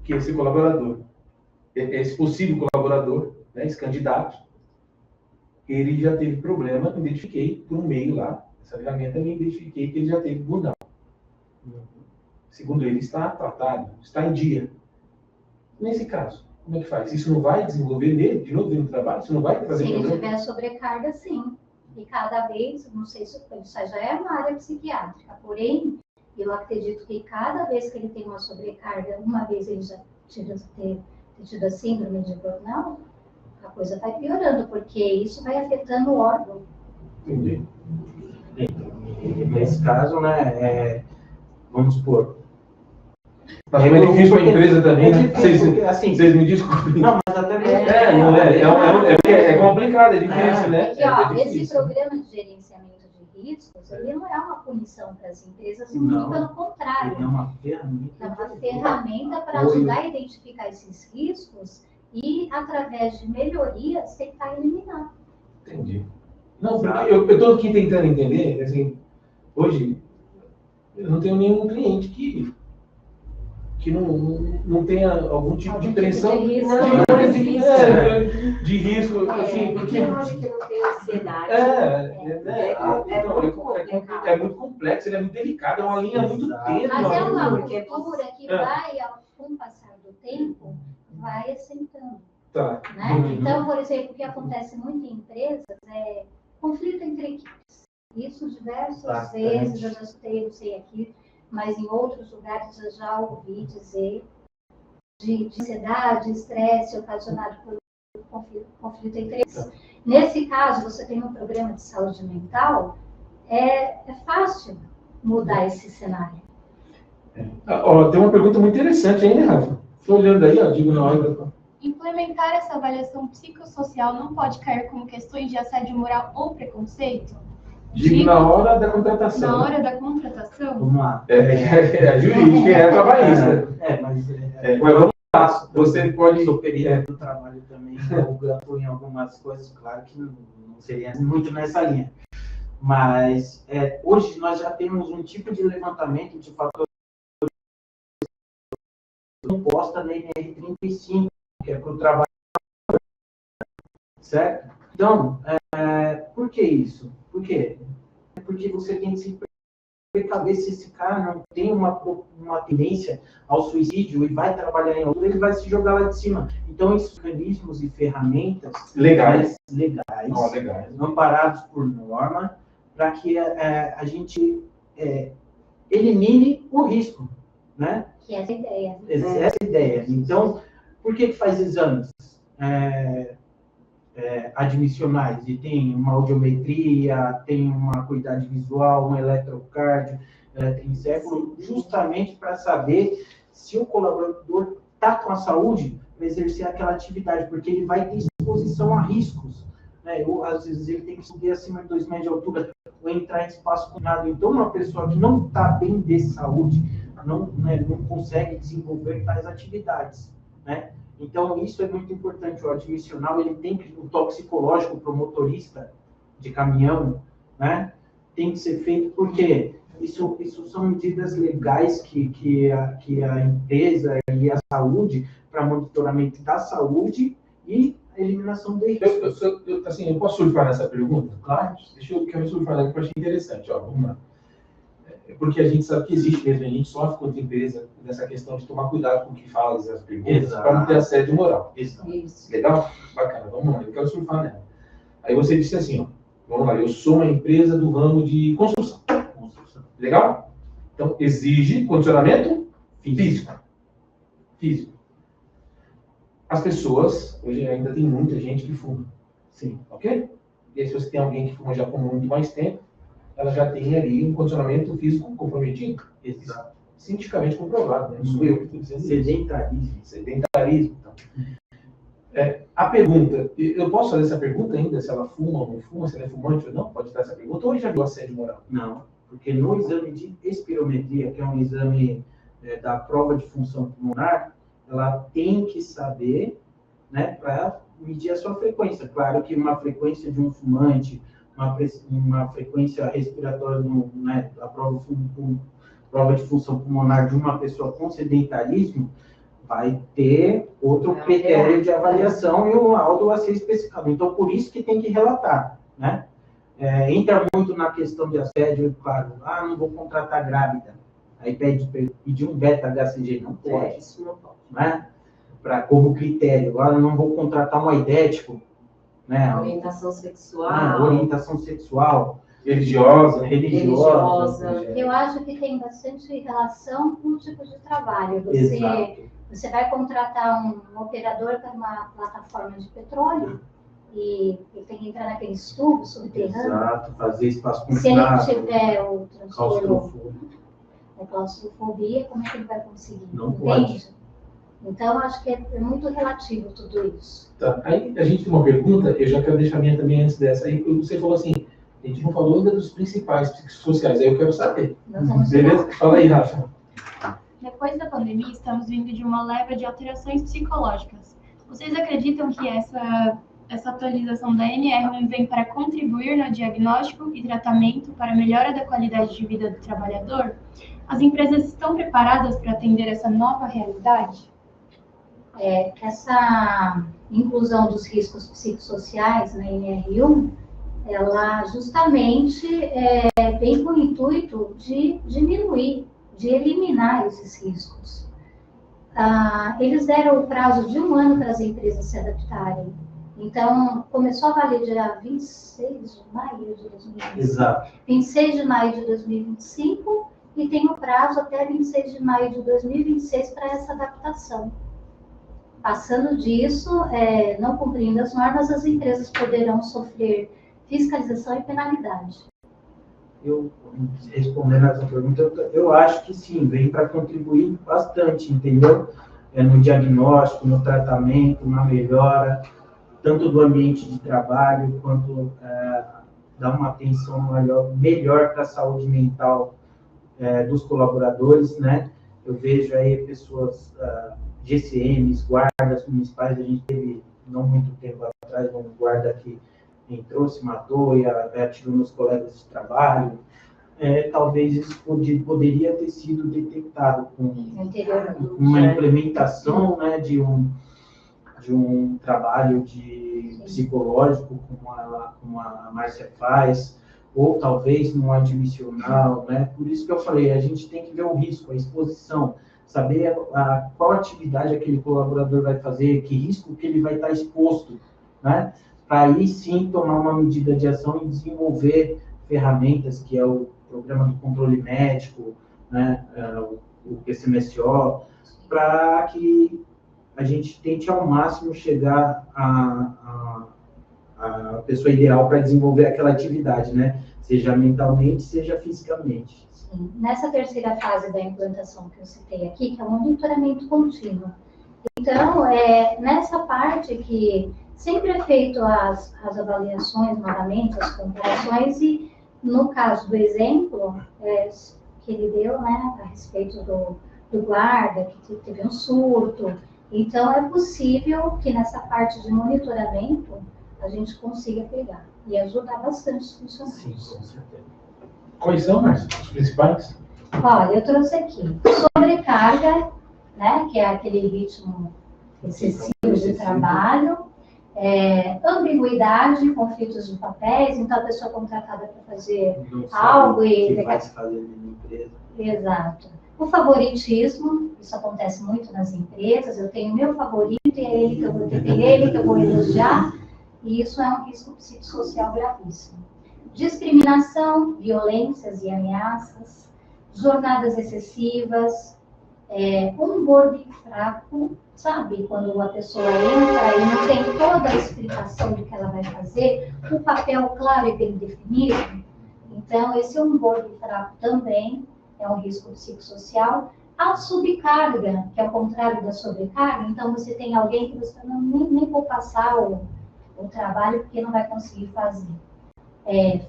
que esse colaborador, esse possível colaborador, né, esse candidato, ele já teve problema, identifiquei por um meio lá, essa ferramenta, eu identifiquei que ele já teve burnout. Segundo ele, está tratado, está em dia. Nesse caso, como é que faz? Isso não vai desenvolver nele, de novo, no trabalho? Isso não vai trazer Se ele problema? tiver sobrecarga, sim. E cada vez, não sei se isso já é uma área psiquiátrica, porém, eu acredito que cada vez que ele tem uma sobrecarga, uma vez ele já ter tido a síndrome de burnout, a coisa vai piorando, porque isso vai afetando o órgão. Entendi. Nesse caso, né, vamos supor, Mas é difícil para a empresa também, né? Assim, Vocês me desculpem. não, mas até mesmo. É complicado, é difícil, né? Porque, ó, É esse difícil. programa de gerenciamento de riscos, ele não é uma punição para as empresas, Não. muito pelo Ele contrário. é uma ferramenta. É uma ferramenta para ajudar a identificar esses riscos e, através de melhorias, tentar eliminar. Entendi. Não, porque eu estou aqui tentando entender, assim, hoje, eu não tenho nenhum cliente que não tenha algum tipo de pressão de risco. de risco, assim, porque eu acho que não tem ansiedade. é muito complexo, ele é muito delicado, é uma linha muito tênue. Mas é uma Porque cultura que vai, com o passar do tempo, vai assentando. Tá. Né? Então, por exemplo, o que acontece muito em empresas é conflito entre equipes. Isso diversas vezes eu já escutei, não sei aqui, mas em outros lugares eu já ouvi dizer de ansiedade, estresse ocasionado por conflito entre equipes. Nesse caso, você tem um programa de saúde mental, é fácil mudar esse cenário. Ó, tem uma pergunta muito interessante aí, né, Rafa? Estou olhando aí, ó, digo na hora. Implementar essa avaliação psicossocial não pode cair como questões de assédio moral ou preconceito? Digo na hora da contratação. Na hora da contratação? Vamos lá. É jurídica, é trabalhista. Mas Vamos lá. Você pode. Sou perito do trabalho também, então em algumas coisas, claro que não seria muito nessa linha. Mas hoje nós já temos um tipo de levantamento de fatores imposta na NR35, que é para o trabalho, certo? Então, por que isso? Por quê? Porque você tem que se precaver se esse cara não tem uma tendência ao suicídio e vai trabalhar em outro, ele vai se jogar lá de cima. Então, esses mecanismos e ferramentas legais, amparados por norma, para que a gente elimine o risco, né? Que é essa ideia. Essa é a ideia. Então, por que faz exames admissionais? E tem uma audiometria, tem uma acuidade visual, um eletrocardio, tem século, justamente para saber se o colaborador está com a saúde para exercer aquela atividade, porque ele vai ter exposição a riscos. Né? Às vezes ele tem que subir acima de 2 metros de altura ou entrar em espaço confinado. Então, uma pessoa que não está bem de saúde, não consegue desenvolver tais atividades, né? Então, isso é muito importante. O admissional, ele tem que, o toxicológico para o motorista de caminhão, né? Tem que ser feito porque isso são medidas legais que a empresa e a saúde, para monitoramento da saúde e a eliminação de riscos. Eu posso surfar nessa pergunta? Claro. Quero surfar aqui, porque eu achei interessante. Ó, vamos lá. Porque a gente sabe que existe mesmo, a gente sofre contra a empresa nessa questão de tomar cuidado com o que fala as perguntas, para não ter assédio moral. Isso. Legal? Bacana, vamos lá, eu quero surfar nela. Aí você disse assim, ó, vamos lá, eu sou uma empresa do ramo de construção. Legal? Então, exige condicionamento físico. As pessoas, hoje ainda tem muita gente que fuma. Sim. Ok? E aí, se você tem alguém que fuma já por muito mais tempo, ela já tem ali um condicionamento físico comprometido. Exato. Cientificamente comprovado, né? Não sou eu que estou dizendo isso. Sedentarismo. Então. A pergunta, eu posso fazer essa pergunta ainda, se ela fuma ou não fuma, se ela é fumante ou não? Pode dar essa pergunta, ou já viu assédio moral? Não, porque no exame de espirometria, que é um exame da prova de função pulmonar, ela tem que saber, né, para medir a sua frequência. Claro que uma frequência de um fumante, uma frequência respiratória, né, a prova de função pulmonar de uma pessoa com sedentarismo, vai ter outro critério de avaliação e um laudo a ser especificado. Então, por isso que tem que relatar, né? Entra muito na questão de assédio, claro, não vou contratar grávida. Aí pedir um beta-HCG, não pode. Isso não pode. Né? Como critério. Agora, não vou contratar um aidético, né? Orientação sexual. Orientação sexual. Religiosa. Eu acho que tem bastante relação com o tipo de trabalho. Você vai contratar um operador para uma plataforma de petróleo e ele tem que entrar naqueles tubos subterrâneos. Exato, fazer espaço Se ele confinado. tiver o transtorno é claustrofobia, como é que ele vai conseguir? Não Entende? Então, acho que é muito relativo tudo isso. Tá. Aí a gente tem uma pergunta, eu já quero deixar a minha também antes dessa. Aí você falou assim, a gente não falou ainda dos principais psicossociais, aí eu quero saber. Beleza? Fala aí, Rafa. Depois da pandemia, estamos vindo de uma leva de alterações psicológicas. Vocês acreditam que essa atualização da NR1 vem para contribuir no diagnóstico e tratamento para a melhora da qualidade de vida do trabalhador? As empresas estão preparadas para atender essa nova realidade? Essa inclusão dos riscos psicossociais na NR1, ela justamente vem com o intuito de diminuir, de eliminar esses riscos. Eles deram o prazo de 1 ano para as empresas se adaptarem. Então, começou a valer dia 26 de maio de 2025. Exato. 26 de maio de 2025 e tem o prazo até 26 de maio de 2026 para essa adaptação. Passando disso, não cumprindo as normas, as empresas poderão sofrer fiscalização e penalidade. Eu, respondendo essa pergunta, eu acho que sim, vem para contribuir bastante, entendeu? No diagnóstico, no tratamento, na melhora, tanto do ambiente de trabalho, quanto dar uma atenção melhor para a saúde mental dos colaboradores, né? Eu vejo aí pessoas, GCMs, guardas municipais, a gente teve, não muito tempo atrás, um guarda que entrou, se matou e atirou nos colegas de trabalho. Talvez isso poderia ter sido detectado com uma implementação, né, de um trabalho psicológico, como a Márcia faz, ou talvez num admissional, né? Por isso que eu falei, a gente tem que ver o risco, a exposição, saber qual atividade aquele colaborador vai fazer, que risco que ele vai estar exposto, né? Para aí sim tomar uma medida de ação e desenvolver ferramentas, que é o programa do controle médico, né? O PCMSO, para que a gente tente ao máximo chegar a pessoa ideal para desenvolver aquela atividade, né? Seja mentalmente, seja fisicamente. Sim. Nessa terceira fase da implantação que eu citei aqui, que é o monitoramento contínuo. Então, nessa parte que sempre é feito as avaliações novamente, as comparações, e no caso do exemplo que ele deu, né, a respeito do guarda, que teve um surto, então é possível que nessa parte de monitoramento a gente consiga pegar e ajudar bastante os funcionários. Sim, com certeza. Quais são, Márcia, os principais? Olha, eu trouxe aqui sobrecarga, né, que é aquele ritmo excessivo de trabalho, ambiguidade, conflitos de papéis, então a pessoa é contratada para fazer algo e... que vai se fazer na empresa. Exato. O favoritismo, isso acontece muito nas empresas, eu tenho meu favorito e é ele que eu vou defender, ele que eu vou elogiar, e isso é um risco psicossocial gravíssimo. Discriminação, violências e ameaças, jornadas excessivas, onboarding fraco, sabe? Quando uma pessoa entra e não tem toda a explicação do que ela vai fazer, o papel claro e bem definido. Então, esse onboarding fraco também é um risco psicossocial. A subcarga, que é o contrário da sobrecarga, então você tem alguém que você não nem vou passar o trabalho porque não vai conseguir fazer.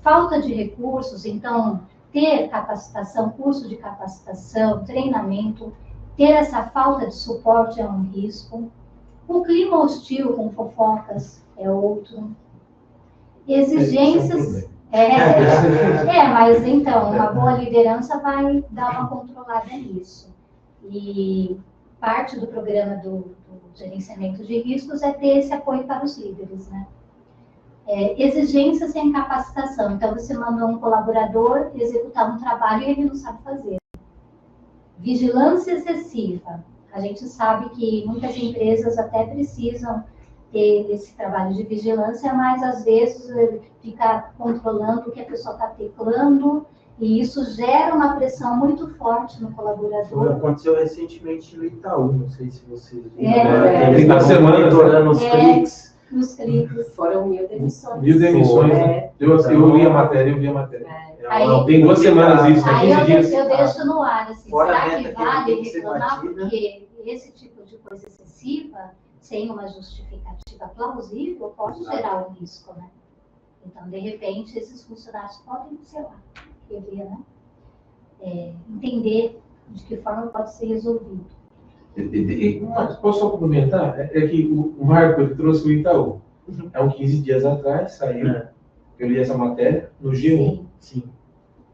Falta de recursos, então ter capacitação, curso de capacitação, treinamento, ter essa falta de suporte é um risco. O clima hostil com fofocas é outro. Exigências... mas então, uma boa liderança vai dar uma controlada nisso. E parte do programa do gerenciamento de riscos é ter esse apoio para os líderes, né? Exigências sem capacitação. Então, você manda um colaborador executar um trabalho e ele não sabe fazer. Vigilância excessiva. A gente sabe que muitas empresas até precisam ter esse trabalho de vigilância, mas às vezes fica controlando o que a pessoa está teclando, e isso gera uma pressão muito forte no colaborador. Aconteceu recentemente no Itaú, não sei se vocês viram. Eles estavam monitorando os cliques. nos cliques. Foram 1000 demissões. 1000 demissões, É. né? Eu vi a matéria, eu vi a matéria. Aí- Tem 2 semanas isso, Aí 15 dias. eu deixo no ar, assim, Fora a será meta que que vale tem que ser reclamar? batida. Porque esse tipo de coisa excessiva, sem uma justificativa plausível, pode gerar um risco, né? Então, de repente, esses funcionários podem, sei lá, querer, né? Entender de que forma pode ser resolvido. Posso só complementar? É que o Marco ele trouxe o Itaú. Há uns 15 dias atrás, saiu. Eu li essa matéria no G1. Sim.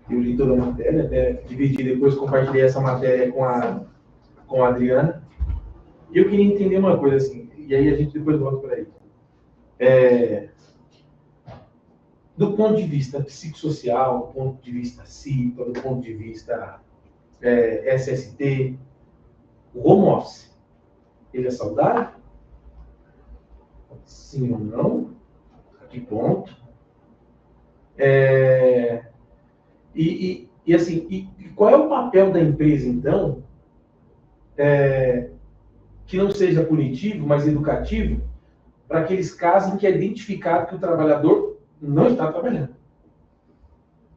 Eu li toda a matéria, até dividi, depois compartilhei essa matéria com a Adriana. E eu queria entender uma coisa assim, e aí a gente depois volta para aí. Do ponto de vista psicossocial, do ponto de vista CIPA, do ponto de vista SST, o home office, ele é saudável? Sim ou não? A que ponto? E assim, qual é o papel da empresa, então, que não seja punitivo, mas educativo, para aqueles casos em que é identificado que o trabalhador não está trabalhando?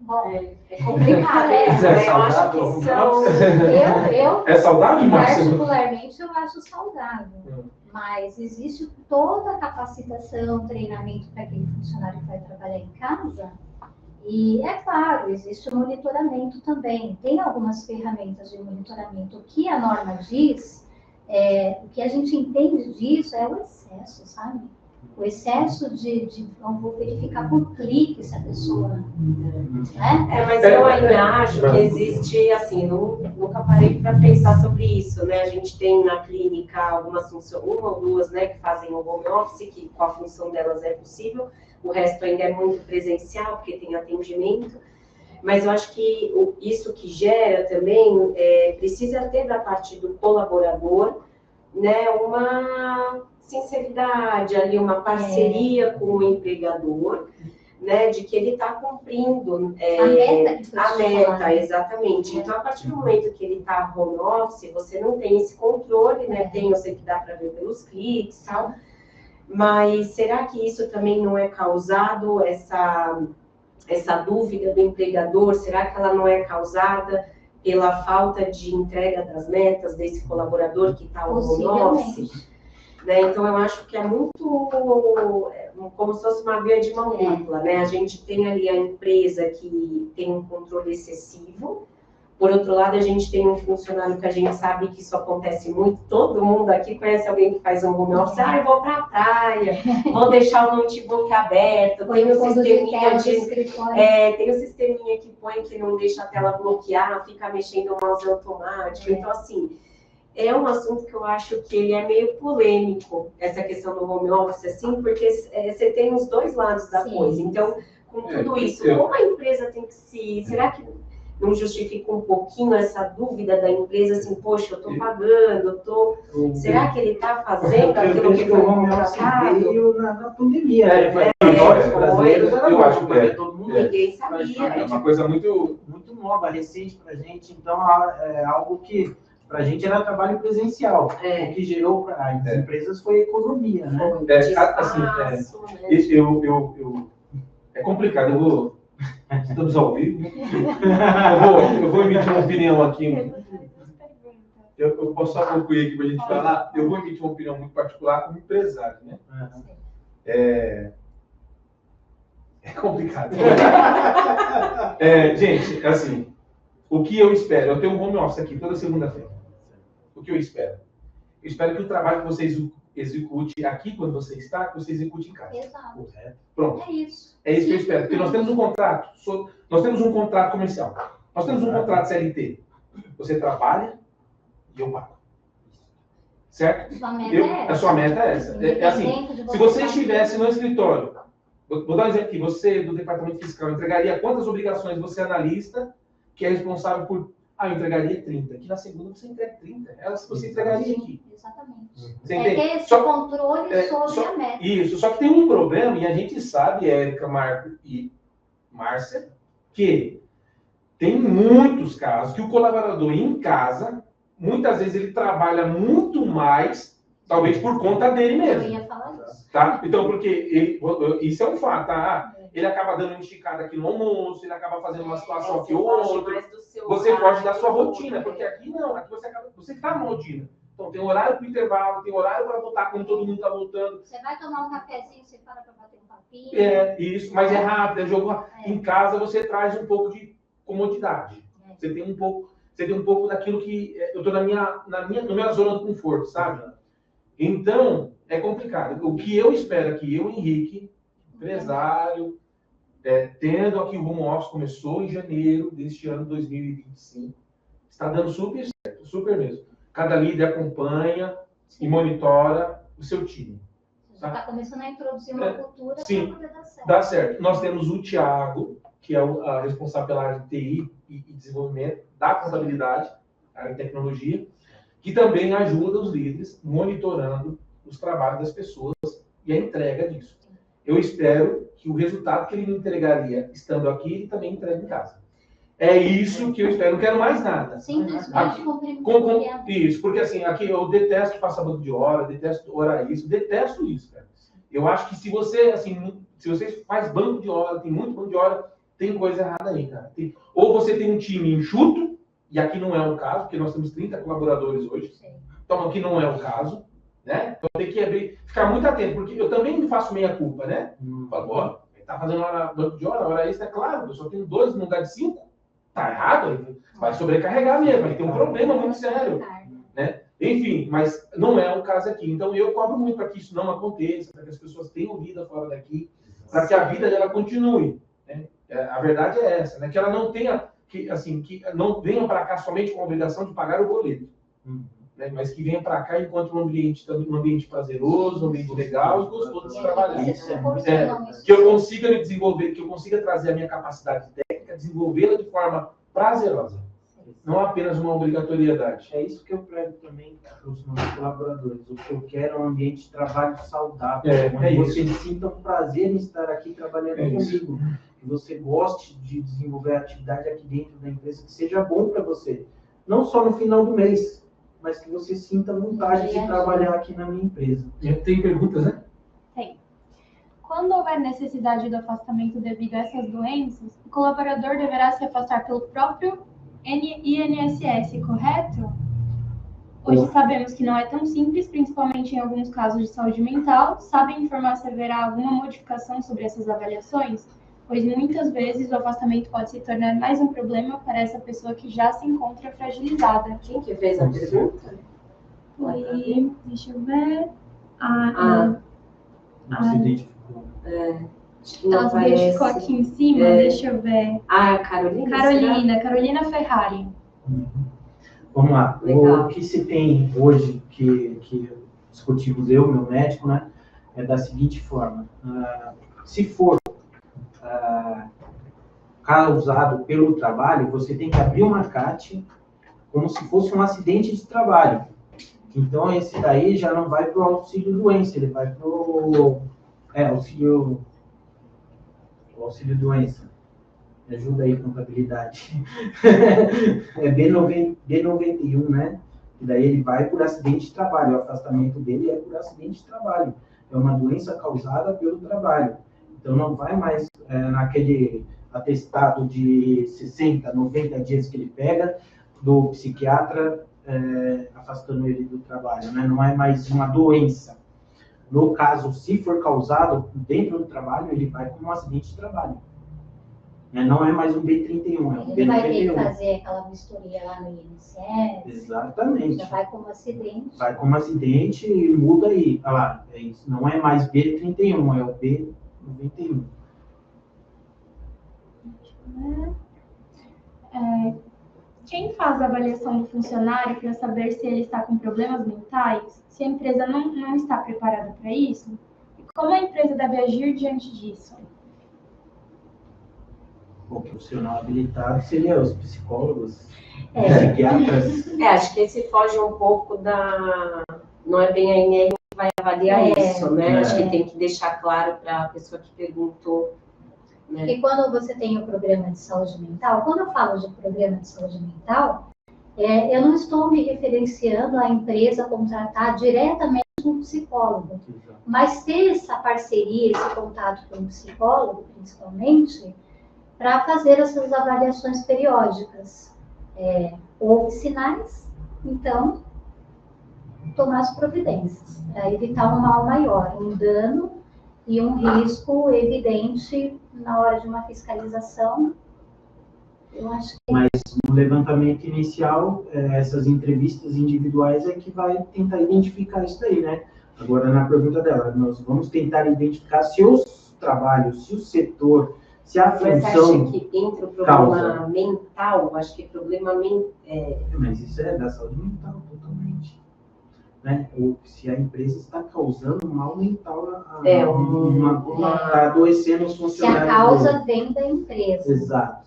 Bom, É complicado isso, né? Eu acho que são... eu É saudável, Márcio? particularmente, eu acho saudável. Mas existe toda a capacitação, treinamento para aquele funcionário que vai trabalhar em casa. E, é claro, existe o monitoramento também. Tem algumas ferramentas de monitoramento. O que a norma diz, o que a gente entende disso é o excesso, sabe? O excesso de vou verificar por clique se a pessoa... Né? Mas eu ainda acho que existe, assim, nunca parei para pensar sobre isso, né? A gente tem na clínica algumas funções, uma ou duas, né, que fazem o home office, que com a função delas é possível, o resto ainda é muito presencial, porque tem atendimento, mas eu acho que isso que gera também, precisa ter da parte do colaborador, né, uma sinceridade ali, uma parceria com o empregador, né, de que ele está cumprindo a meta, exatamente. Então, a partir do momento que ele está home office, você não tem esse controle, né? Eu sei que dá para ver pelos cliques e tal, mas será que isso também não é causado, essa dúvida do empregador? Será que ela não é causada pela falta de entrega das metas desse colaborador que está no home office? Né? Então, eu acho que é muito como se fosse uma via de mão dupla, né? A gente tem ali a empresa que tem um controle excessivo, por outro lado, a gente tem um funcionário que a gente sabe que isso acontece muito, todo mundo aqui conhece alguém que faz um home office, eu vou para a praia, vou deixar o notebook aberto, tem o sisteminha que põe que não deixa a tela bloquear, fica mexendo o mouse automático, então assim... É um assunto que eu acho que ele é meio polêmico, essa questão do home office, assim, porque você tem os dois lados da coisa. Então, com tudo isso, como a empresa tem que se... Será que não justifica um pouquinho essa dúvida da empresa, assim, poxa, eu estou pagando, será que ele está fazendo aquilo que foi contratado? Veio na pandemia, Eu acho que todo mundo. Ninguém sabia. É uma coisa muito nova, recente para a gente, então é algo que para a gente era trabalho presencial. O que gerou para as empresas foi economia, né? É complicado, estamos ao vivo. Eu vou emitir uma opinião aqui. Eu posso só concluir aqui para a gente falar. Eu vou emitir uma opinião muito particular como empresário, né? É complicado. Gente, assim, o que eu espero? Eu tenho um home office aqui toda segunda-feira. O que eu espero? Eu espero que o trabalho que você execute aqui, quando você está, que você execute em casa. Exato. Pronto. É isso. É isso que eu espero. Porque nós temos um contrato. Nós temos um contrato comercial. Nós temos um contrato CLT. Você trabalha e eu pago. Certo? A sua meta é essa. É assim, se você estivesse no escritório, vou dar um exemplo aqui, você do departamento fiscal entregaria quantas obrigações você analista, que é responsável por... eu entregaria 30. Aqui na segunda você entrega 30. Você entregaria aqui. Exatamente. Você entende? Ter esse controle sobre a meta. Isso. Só que tem um problema, e a gente sabe, Érica, Marco e Márcia, que tem muitos casos que o colaborador em casa, muitas vezes ele trabalha muito mais Talvez por conta dele Eu mesmo. ia falar isso. Tá? Então, porque isso é um fato, tá? Ele acaba dando uma esticada aqui no almoço, ele acaba fazendo uma situação aqui ou outra. Você pode dar sua rotina, porque aqui não, aqui você está na rotina. Então, tem horário para o intervalo, tem horário para voltar quando todo mundo está voltando. Você vai tomar um cafezinho, você para para bater um papinho. É, isso, mas é rápido, é jogo rápido. Em casa você traz um pouco de comodidade. Você tem um pouco daquilo que eu estou na minha zona de conforto, sabe? Então, é complicado. O que eu espero aqui, eu, Henrique, empresário, tendo aqui o home office, começou em janeiro deste ano 2025, está dando super certo, super mesmo. Cada líder acompanha e monitora o seu time. Você está começando a introduzir uma cultura para poder dar certo. Dá certo. Nós temos o Thiago, que é a responsável pela área de TI e desenvolvimento da contabilidade, área de tecnologia, que também ajuda os líderes monitorando os trabalhos das pessoas e a entrega disso. Eu espero que o resultado que ele me entregaria estando aqui, ele também entregue em casa. É isso que eu espero, não quero mais nada. Simplesmente Isso, porque assim, aqui eu detesto passar banco de hora, detesto orar isso, detesto isso, cara. Eu acho que se você faz banco de hora, tem muito banco de hora, tem coisa errada aí, cara. Ou você tem um time enxuto, e aqui não é o caso, porque nós temos 30 colaboradores hoje, então aqui não é o caso, né? Então tem que ficar muito atento, porque eu também me faço meia culpa, né? Falo, pô, ele tá fazendo banco de hora extra, é claro, eu só tenho 2 no lugar de 5. Tá errado, vai sobrecarregar mesmo, vai ter um problema muito sério, né? Enfim, mas não é o caso aqui. Então eu cobro muito para que isso não aconteça, para que as pessoas tenham vida fora daqui, para que a vida dela continue, né? A verdade é essa, né? Que ela não tenha, que não venha para cá somente com a obrigação de pagar o boleto, né? Mas que venha para cá enquanto um ambiente prazeroso, um ambiente legal e gostoso de se trabalhar. Que eu consiga me desenvolver, que eu consiga trazer a minha capacidade técnica, desenvolvê-la de forma prazerosa, não apenas uma obrigatoriedade. É isso que eu prego também para os meus colaboradores. O que eu quero é um ambiente de trabalho saudável, onde vocês sintam prazer em estar aqui trabalhando comigo, que você goste de desenvolver a atividade aqui dentro da empresa, que seja bom para você, não só no final do mês, mas que você sinta vontade de trabalhar aqui na minha empresa. Tem perguntas, né? Tem. Quando houver necessidade do afastamento devido a essas doenças, o colaborador deverá se afastar pelo próprio INSS, correto? Hoje sabemos que não é tão simples, principalmente em alguns casos de saúde mental. Sabem informar se haverá alguma modificação sobre essas avaliações? Pois muitas vezes o afastamento pode se tornar mais um problema para essa pessoa que já se encontra fragilizada. Quem que fez a pergunta? Foi, deixa eu ver. Não se identificou. Ela se identificou aqui em cima, deixa eu ver. Carolina. Carolina Ferrari. Vamos lá. Legal. O que se tem hoje, que discutimos eu, meu médico, né, é da seguinte forma. Se for causado pelo trabalho, você tem que abrir uma CAT como se fosse um acidente de trabalho. Então, esse daí já não vai para o auxílio-doença, ele vai para o auxílio-doença. Me ajuda aí, contabilidade. É B91, né? E daí ele vai por acidente de trabalho. O afastamento dele é por acidente de trabalho. É uma doença causada pelo trabalho. Então, não vai mais naquele atestado de 60, 90 dias que ele pega do psiquiatra afastando ele do trabalho, né? Não é mais uma doença. No caso, se for causado dentro do trabalho, ele vai como um acidente de trabalho. Não é mais um B31, é um B91. Ele vai ter que fazer aquela vistoria lá no INSS. Exatamente. Já vai como acidente. Vai como acidente e muda aí. Olha lá, não é mais B31, é o B91. Quem faz a avaliação do funcionário para saber se ele está com problemas mentais, se a empresa não está preparada para isso? E como a empresa deve agir diante disso? O profissional habilitado seria os psicólogos, psiquiatras. Acho que esse foge um pouco não é bem a INR que vai avaliar isso, né? Acho que tem que deixar claro para a pessoa que perguntou. Porque quando você tem o programa de saúde mental, quando eu falo de programa de saúde mental, eu não estou me referenciando à empresa contratar diretamente um psicólogo. Mas ter essa parceria, esse contato com o psicólogo, principalmente, para fazer essas avaliações periódicas. Houve sinais, então, tomar as providências, para evitar um mal maior, um dano e um risco evidente na hora de uma fiscalização. Eu acho que... Mas no levantamento inicial, essas entrevistas individuais é que vai tentar identificar isso daí, né? Agora, na pergunta dela, nós vamos tentar identificar se os trabalhos, se o setor, se a Mas você função acha que entra o problema causa. mental? Acho que problema mental. Mas isso é da saúde mental, totalmente. Né? Ou se a empresa está causando mal mental, está adoecendo os Se funcionários. a causa vem da empresa. Exato.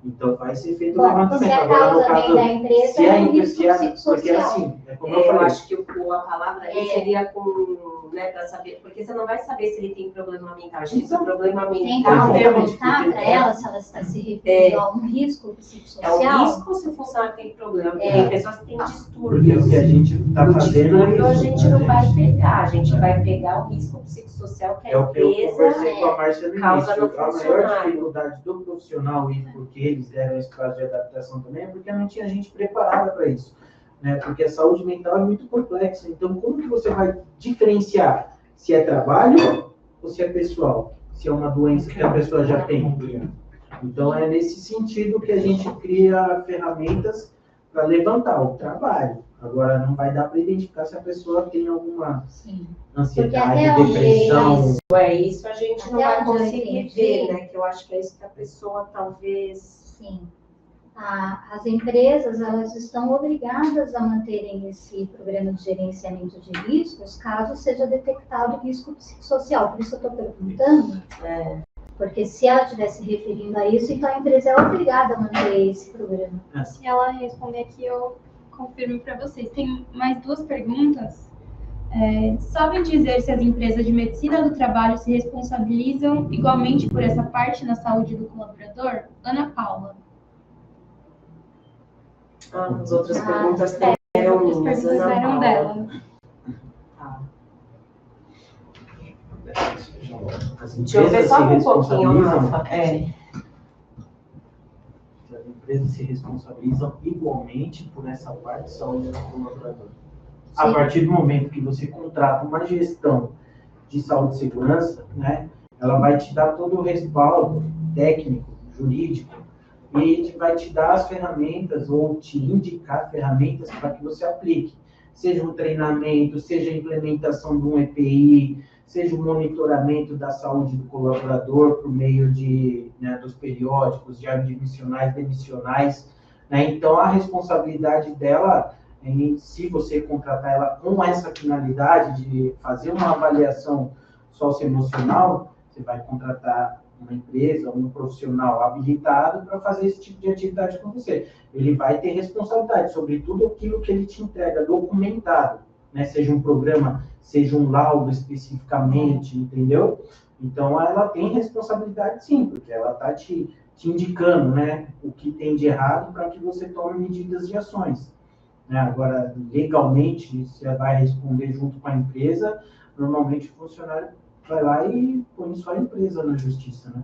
Então vai ser feito o Bom, levantamento. se a Agora, no causa caso, vem da empresa, se é a um empresa, risco porque psicossocial. assim, é como eu Eu falei. acho que a palavra aí seria com, né, para saber, porque você não vai saber se ele tem problema mental. Acho que esse problema Tem mental que perguntar para ela se ela está se referindo a um risco é o psicossocial. risco se o funcionário tem problema. Porque tem pessoas que têm Porque distúrbios. o que a gente está O fazendo é distúrbio a isso, gente não vai pegar, a gente vai pegar o risco psicossocial que É a o que eu empresa conversei com a Márcia no causa início. no A maior funcionário. dificuldade do profissional, e porque eles deram esse prazo de adaptação também, é porque não tinha gente preparada para isso. Né? Porque a saúde mental é muito complexa. Então, como que você vai diferenciar se é trabalho ou se é pessoal? Se é uma doença que a pessoa já tem? Então, é nesse sentido que a gente cria ferramentas para levantar o trabalho. Agora, não vai dar para identificar se a pessoa tem alguma ansiedade, Porque até depressão. Isso a gente não Até vai onde eu conseguir entendi. ver, né? Que eu acho que é isso que a pessoa talvez... Sim. As empresas, elas estão obrigadas a manterem esse programa de gerenciamento de riscos, caso seja detectado risco psicossocial. Por isso eu estou perguntando, porque se ela estiver se referindo a isso, então a empresa é obrigada a manter esse programa. Se ela responder aqui, eu confirmo para vocês. Tem mais duas perguntas. Sabem dizer se as empresas de medicina do trabalho se responsabilizam igualmente por essa parte na saúde do colaborador? Ana Paula. As outras perguntas As eram outras minhas, perguntas Ana eram Paula. dela. Tá. As Deixa eu ver empresas só se um pouquinho, responsabilizam. Rafa. As empresas se responsabilizam igualmente por essa parte de saúde do colaborador. A partir do momento que você contrata uma gestão de saúde e segurança, né, ela vai te dar todo o respaldo técnico, jurídico, e vai te dar as ferramentas ou te indicar ferramentas para que você aplique. Seja um treinamento, seja a implementação de um EPI, seja o monitoramento da saúde do colaborador por meio dos periódicos, de admissionais, demissionais. Né? Então, a responsabilidade dela, se você contratar ela com essa finalidade de fazer uma avaliação socioemocional, você vai contratar uma empresa, um profissional habilitado para fazer esse tipo de atividade com você. Ele vai ter responsabilidade sobre tudo aquilo que ele te entrega documentado, né? Seja um programa, seja um laudo especificamente, entendeu? Então, ela tem responsabilidade sim, porque ela está te indicando, né, o que tem de errado para que você tome medidas de ações. Né? Agora, legalmente, você vai responder junto com a empresa, normalmente o funcionário vai lá e põe só a empresa na justiça, né?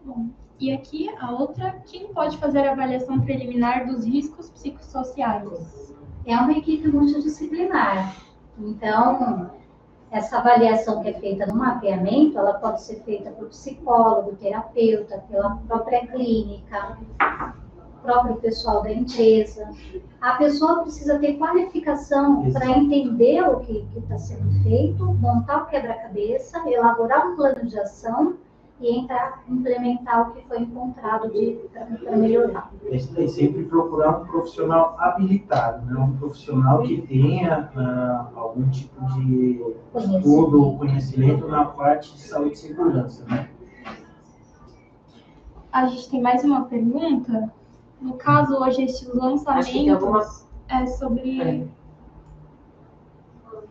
Bom, e aqui a outra, quem pode fazer a avaliação preliminar dos riscos psicossociais? É uma equipe multidisciplinar. Então, essa avaliação que é feita no mapeamento, ela pode ser feita por psicólogo, terapeuta, pela própria clínica, próprio pessoal da empresa. A pessoa precisa ter qualificação para entender o que está sendo feito, montar o quebra-cabeça, elaborar um plano de ação e implementar o que foi encontrado para melhorar. Isso daí, sempre procurar um profissional habilitado, né? Um profissional que tenha algum tipo de estudo ou conhecimento na parte de saúde e segurança, né? A gente tem mais uma pergunta. No caso, hoje, estes lançamentos é sobre...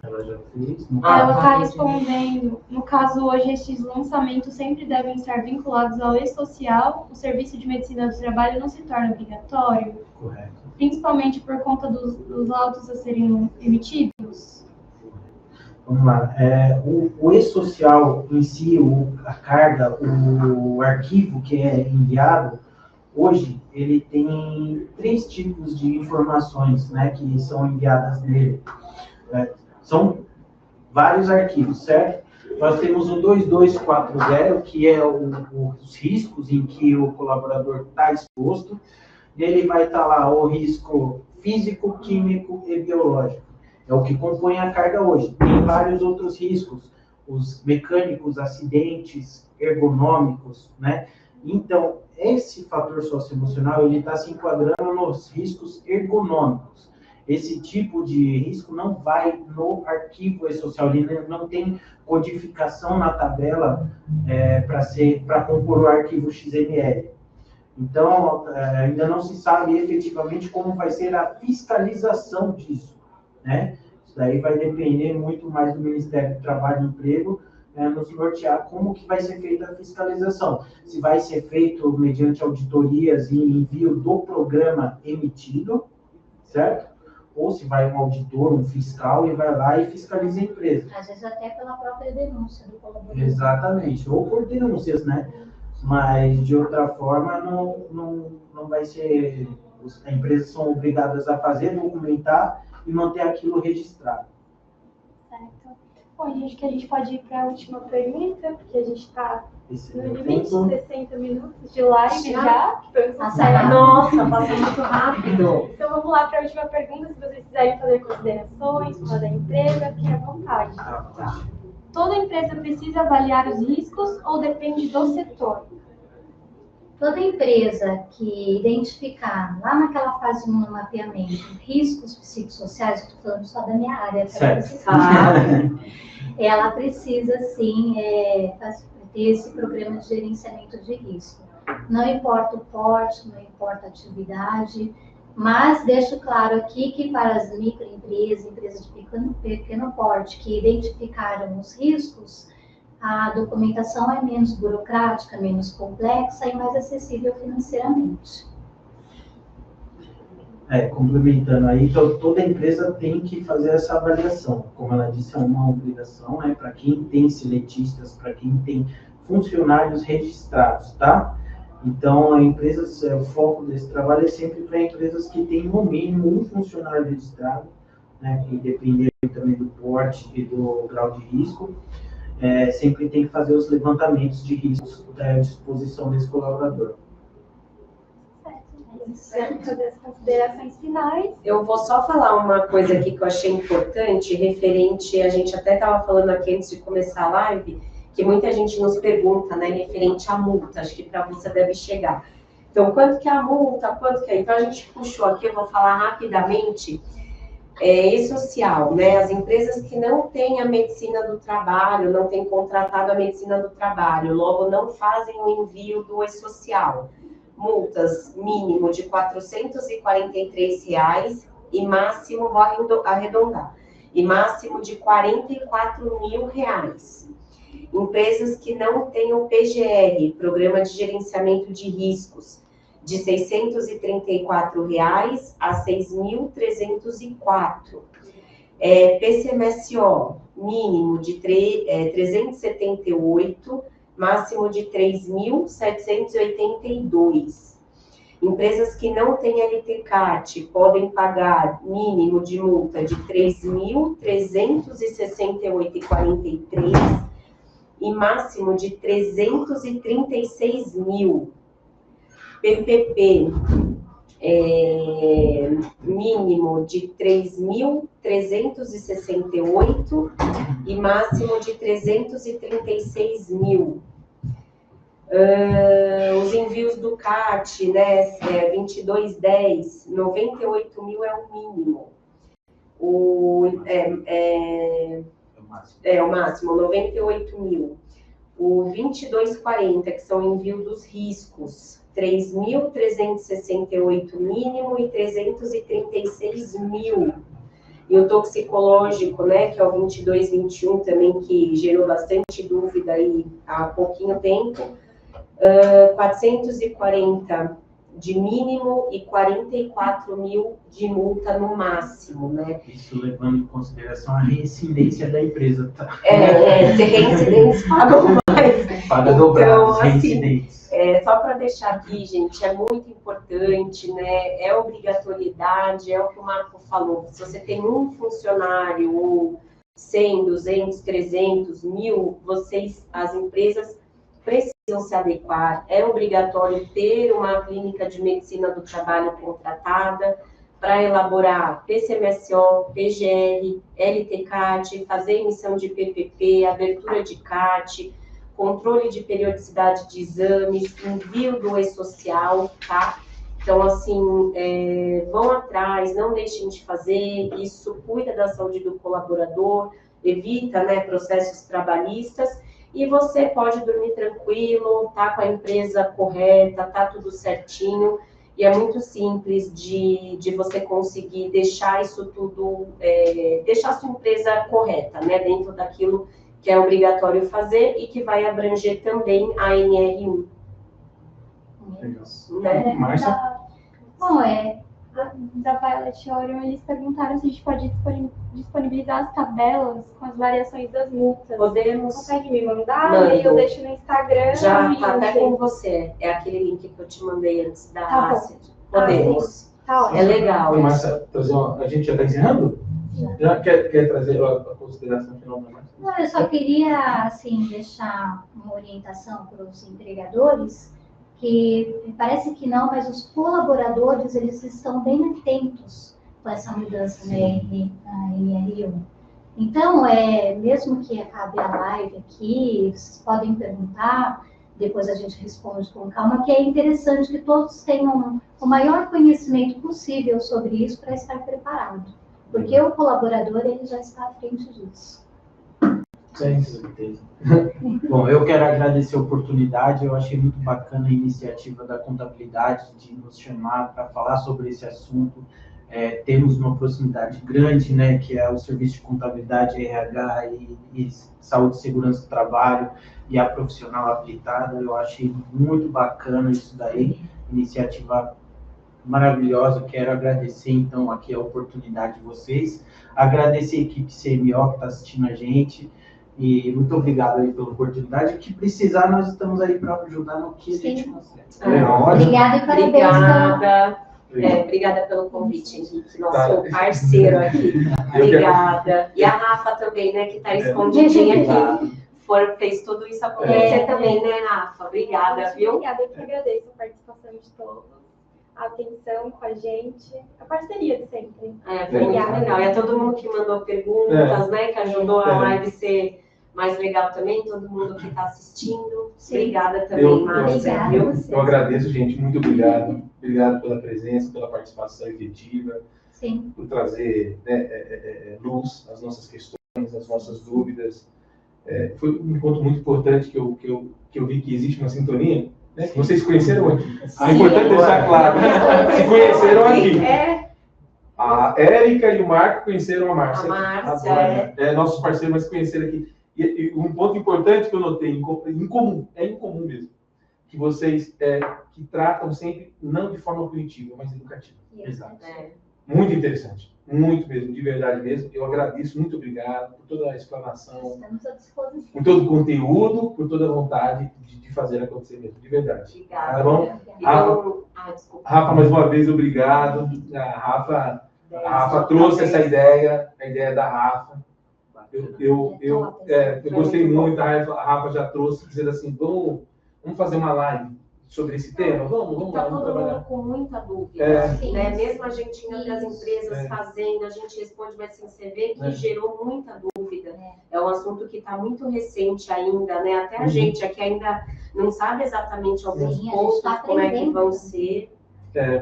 Ela já fez. Ela está respondendo. No caso, hoje, estes lançamentos sempre devem estar vinculados ao e-social. O serviço de medicina do trabalho não se torna obrigatório? Correto. principalmente por conta dos laudos a serem emitidos? Vamos lá. O e-social em si, a carga, o arquivo que é enviado, hoje ele tem 3 tipos de informações, né, que são enviadas nele. São vários arquivos, certo? Nós temos o 2240, que é os riscos em que o colaborador está exposto. Nele vai estar lá o risco físico, químico e biológico. É o que compõe a carga hoje. Tem vários outros riscos, os mecânicos, acidentes, ergonômicos, né? Então, esse fator socioemocional, ele está se enquadrando nos riscos ergonômicos. Esse tipo de risco não vai no arquivo e-social, ele não tem codificação na tabela para compor o arquivo XML. Então, ainda não se sabe efetivamente como vai ser a fiscalização disso, né? Isso daí vai depender muito mais do Ministério do Trabalho e Emprego, nos nortear como que vai ser feita a fiscalização. Se vai ser feito mediante auditorias e envio do programa emitido, certo? Ou se vai um auditor, um fiscal, e vai lá e fiscaliza a empresa. Às vezes até pela própria denúncia do colaborador. Exatamente, ou por denúncias, né? Mas, de outra forma, não vai ser... As empresas são obrigadas a fazer, documentar e manter aquilo registrado. Certo. Bom, acho que a gente pode ir para a última pergunta, porque a gente está no limite de 60 minutos de live já. Que foi Nossa, passou muito rápido. Então vamos lá para a última pergunta, se vocês quiserem fazer considerações, falar da empresa, fique à vontade. Toda empresa precisa avaliar os riscos ou depende do setor? Toda empresa que identificar lá naquela fase 1 do mapeamento riscos psicossociais, estou falando só da minha área, ela precisa sim ter esse programa de gerenciamento de risco. Não importa o porte, não importa a atividade, mas deixo claro aqui que para as microempresas, empresas de pequeno porte que identificaram os riscos, a documentação é menos burocrática, menos complexa e mais acessível financeiramente. Complementando aí, então, toda empresa tem que fazer essa avaliação. Como ela disse, é uma obrigação, né, para quem tem seletistas, para quem tem funcionários registrados, tá? Então, o foco desse trabalho é sempre para empresas que têm no mínimo um funcionário registrado, né, independente também do porte e do grau de risco. Sempre tem que fazer os levantamentos de riscos à disposição desse colaborador. Certo, fazer as considerações finais. Eu vou só falar uma coisa aqui que eu achei importante, referente, a gente até estava falando aqui antes de começar a live, que muita gente nos pergunta, né, referente à multa, acho que para você deve chegar. Então, quanto que é a multa, quanto que é? Então, a gente puxou aqui, eu vou falar rapidamente, e-social, né? As empresas que não têm a medicina do trabalho, não têm contratado a medicina do trabalho, logo não fazem o envio do e-social. Multas mínimo de R$ 443 e máximo, vou arredondar, e máximo de R$ 44.000. Empresas que não têm o PGR, Programa de Gerenciamento de Riscos, de R$ 634 a R$ 6.304. PCMSO, mínimo de 378, máximo de 3.782. Empresas que não têm LTCAT podem pagar mínimo de multa de 3.368,43 e máximo de 336 mil. PPP, mínimo de 3.368 e máximo de 336 mil. Os envios do CAT, né, 2210, 98 mil é o mínimo. O máximo, 98 mil. O 2240, que são envio dos riscos, 3.368 mínimo e 336 mil. E o toxicológico, né, que é o 2221 também, que gerou bastante dúvida aí há pouquinho tempo, 440 de mínimo e 44 mil de multa no máximo, né? Isso levando em consideração a reincidência da empresa, tá? Se reincidentes pagam mais. Paga dobrado, Então, os assim, reincidentes. só para deixar aqui, gente, é muito importante, né? É obrigatoriedade, é o que o Marco falou. Se você tem um funcionário, ou 100, 200, 300, 1000, as empresas precisam se adequar. É obrigatório ter uma clínica de medicina do trabalho contratada para elaborar PCMSO, PGR, LTCAT, fazer emissão de PPP, abertura de CAT, controle de periodicidade de exames, envio do e-social, tá? Então, assim, vão atrás, não deixem de fazer, isso cuida da saúde do colaborador, evita, né, processos trabalhistas, e você pode dormir tranquilo, tá com a empresa correta, tá tudo certinho, e é muito simples de você conseguir deixar isso tudo, deixar a sua empresa correta, né, dentro daquilo que é obrigatório fazer e que vai abranger também a NR1. Legal. Márcia? Bom, Da Violet Orion, eles perguntaram se a gente pode disponibilizar as tabelas com as variações das multas. Podemos. Consegue me mandar? Mando. E aí eu deixo no Instagram. Já tá até com você. É aquele link que eu te mandei antes da Tá bom. Ásia. Podemos. Tá ótimo. É legal. Então, Márcia, a gente já está encerrando? Já quer trazer a consideração final da Márcia? Não, eu só queria, assim, deixar uma orientação para os empregadores, que parece que não, mas os colaboradores, eles estão bem atentos com essa mudança na NR1. Então, mesmo que acabe a live aqui, vocês podem perguntar, depois a gente responde com calma, que é interessante que todos tenham o maior conhecimento possível sobre isso para estar preparado. Porque o colaborador, ele já está à frente disso. Com certeza. Bom, eu quero agradecer a oportunidade, eu achei muito bacana a iniciativa da contabilidade de nos chamar para falar sobre esse assunto. Temos uma proximidade grande, né, que é o serviço de contabilidade, RH e saúde e segurança do trabalho e a profissional habilitada. Eu achei muito bacana isso daí, iniciativa maravilhosa. Quero agradecer, então, aqui a oportunidade de vocês, agradecer a equipe CMO que está assistindo a gente, e muito obrigado aí pela oportunidade. O que precisar, nós estamos aí para ajudar no que a gente consegue. Obrigada e parabéns. Obrigada. Obrigada pelo convite, Henrique, nosso parceiro aqui. Obrigada. E a Rafa também, né, que está escondidinha aqui. Fez tudo isso acontecer também, né, Rafa? Obrigada, viu? Obrigada, eu que agradeço a participação de todos, a atenção com a gente, a parceria de sempre. Foi muito legal. E a todo mundo que mandou perguntas, né, que ajudou a live ser mais legal também, todo mundo que está assistindo. Sim. Obrigada também, Márcia. Eu agradeço, gente, muito obrigado. Obrigado pela presença, pela participação efetiva, Sim. por trazer, né, luz às nossas questões, às nossas dúvidas. Foi um encontro muito importante que eu vi que existe uma sintonia, né? Vocês conheceram aqui. É importante deixar claro. Se conheceram aqui. A Érica e o Marco conheceram a Márcia. A Márcia, nossos parceiros, mas conheceram aqui. E um ponto importante que eu notei, incomum mesmo, que vocês que tratam sempre, não de forma punitiva, mas educativa. Exato. Muito interessante. Muito mesmo, de verdade mesmo. Eu agradeço, muito obrigado por toda a explanação. Estamos à disposição. Por todo o conteúdo, por toda a vontade de fazer acontecer mesmo, de verdade. Obrigada. Tá bom? Rafa, mais uma vez, obrigado. A Rafa trouxe essa ideia, a ideia da Rafa. Eu gostei muito, a Rafa já trouxe, dizendo assim, vamos fazer uma live sobre esse tema? Vamos lá, vamos trabalhar. Com muita dúvida, né? Mesmo a gente indo das empresas fazendo, a gente responde, mas assim, você vê que gerou muita dúvida. É um assunto que está muito recente ainda, né? Até a gente aqui ainda não sabe exatamente alguns pontos, como é que vão ser.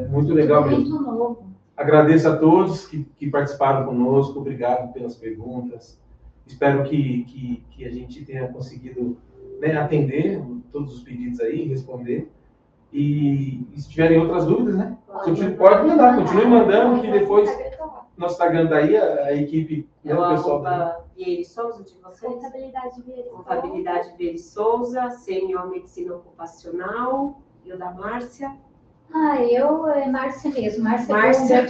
Muito legal mesmo. Muito novo. Agradeço a todos que participaram conosco, obrigado pelas perguntas. Espero que a gente tenha conseguido, né, atender todos os pedidos aí, responder. E se tiverem outras dúvidas, né? Pode mandar, continue mandando, que depois nosso Instagram está aí, a equipe, o pessoal. Vieira Souza, de vocês? Contabilidade Vieira Souza, CMO Medicina Ocupacional, e o da Márcia. É Márcia mesmo. Márcia.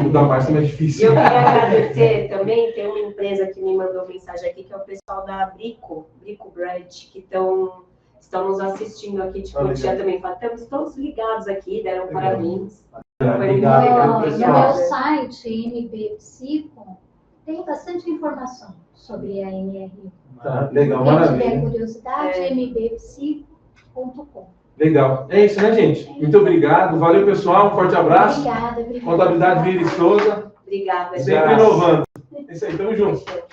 O da Márcia é mais E difícil. eu queria agradecer também, tem uma empresa que me mandou mensagem aqui, que é o pessoal da Brico Bread, que estão nos assistindo aqui de Cotia também. Estamos todos ligados aqui, deram parabéns. Obrigado, No meu pessoal. site, MB Psico, tem bastante informação sobre a NRU. Tá, legal, Quem tiver maravilha. curiosidade, mbpsico.com. Legal. É isso, né, gente? Muito obrigado. Valeu, pessoal. Um forte abraço. Obrigada. Contabilidade Vire Souza. Obrigada. Sempre inovando. É isso aí, tamo junto.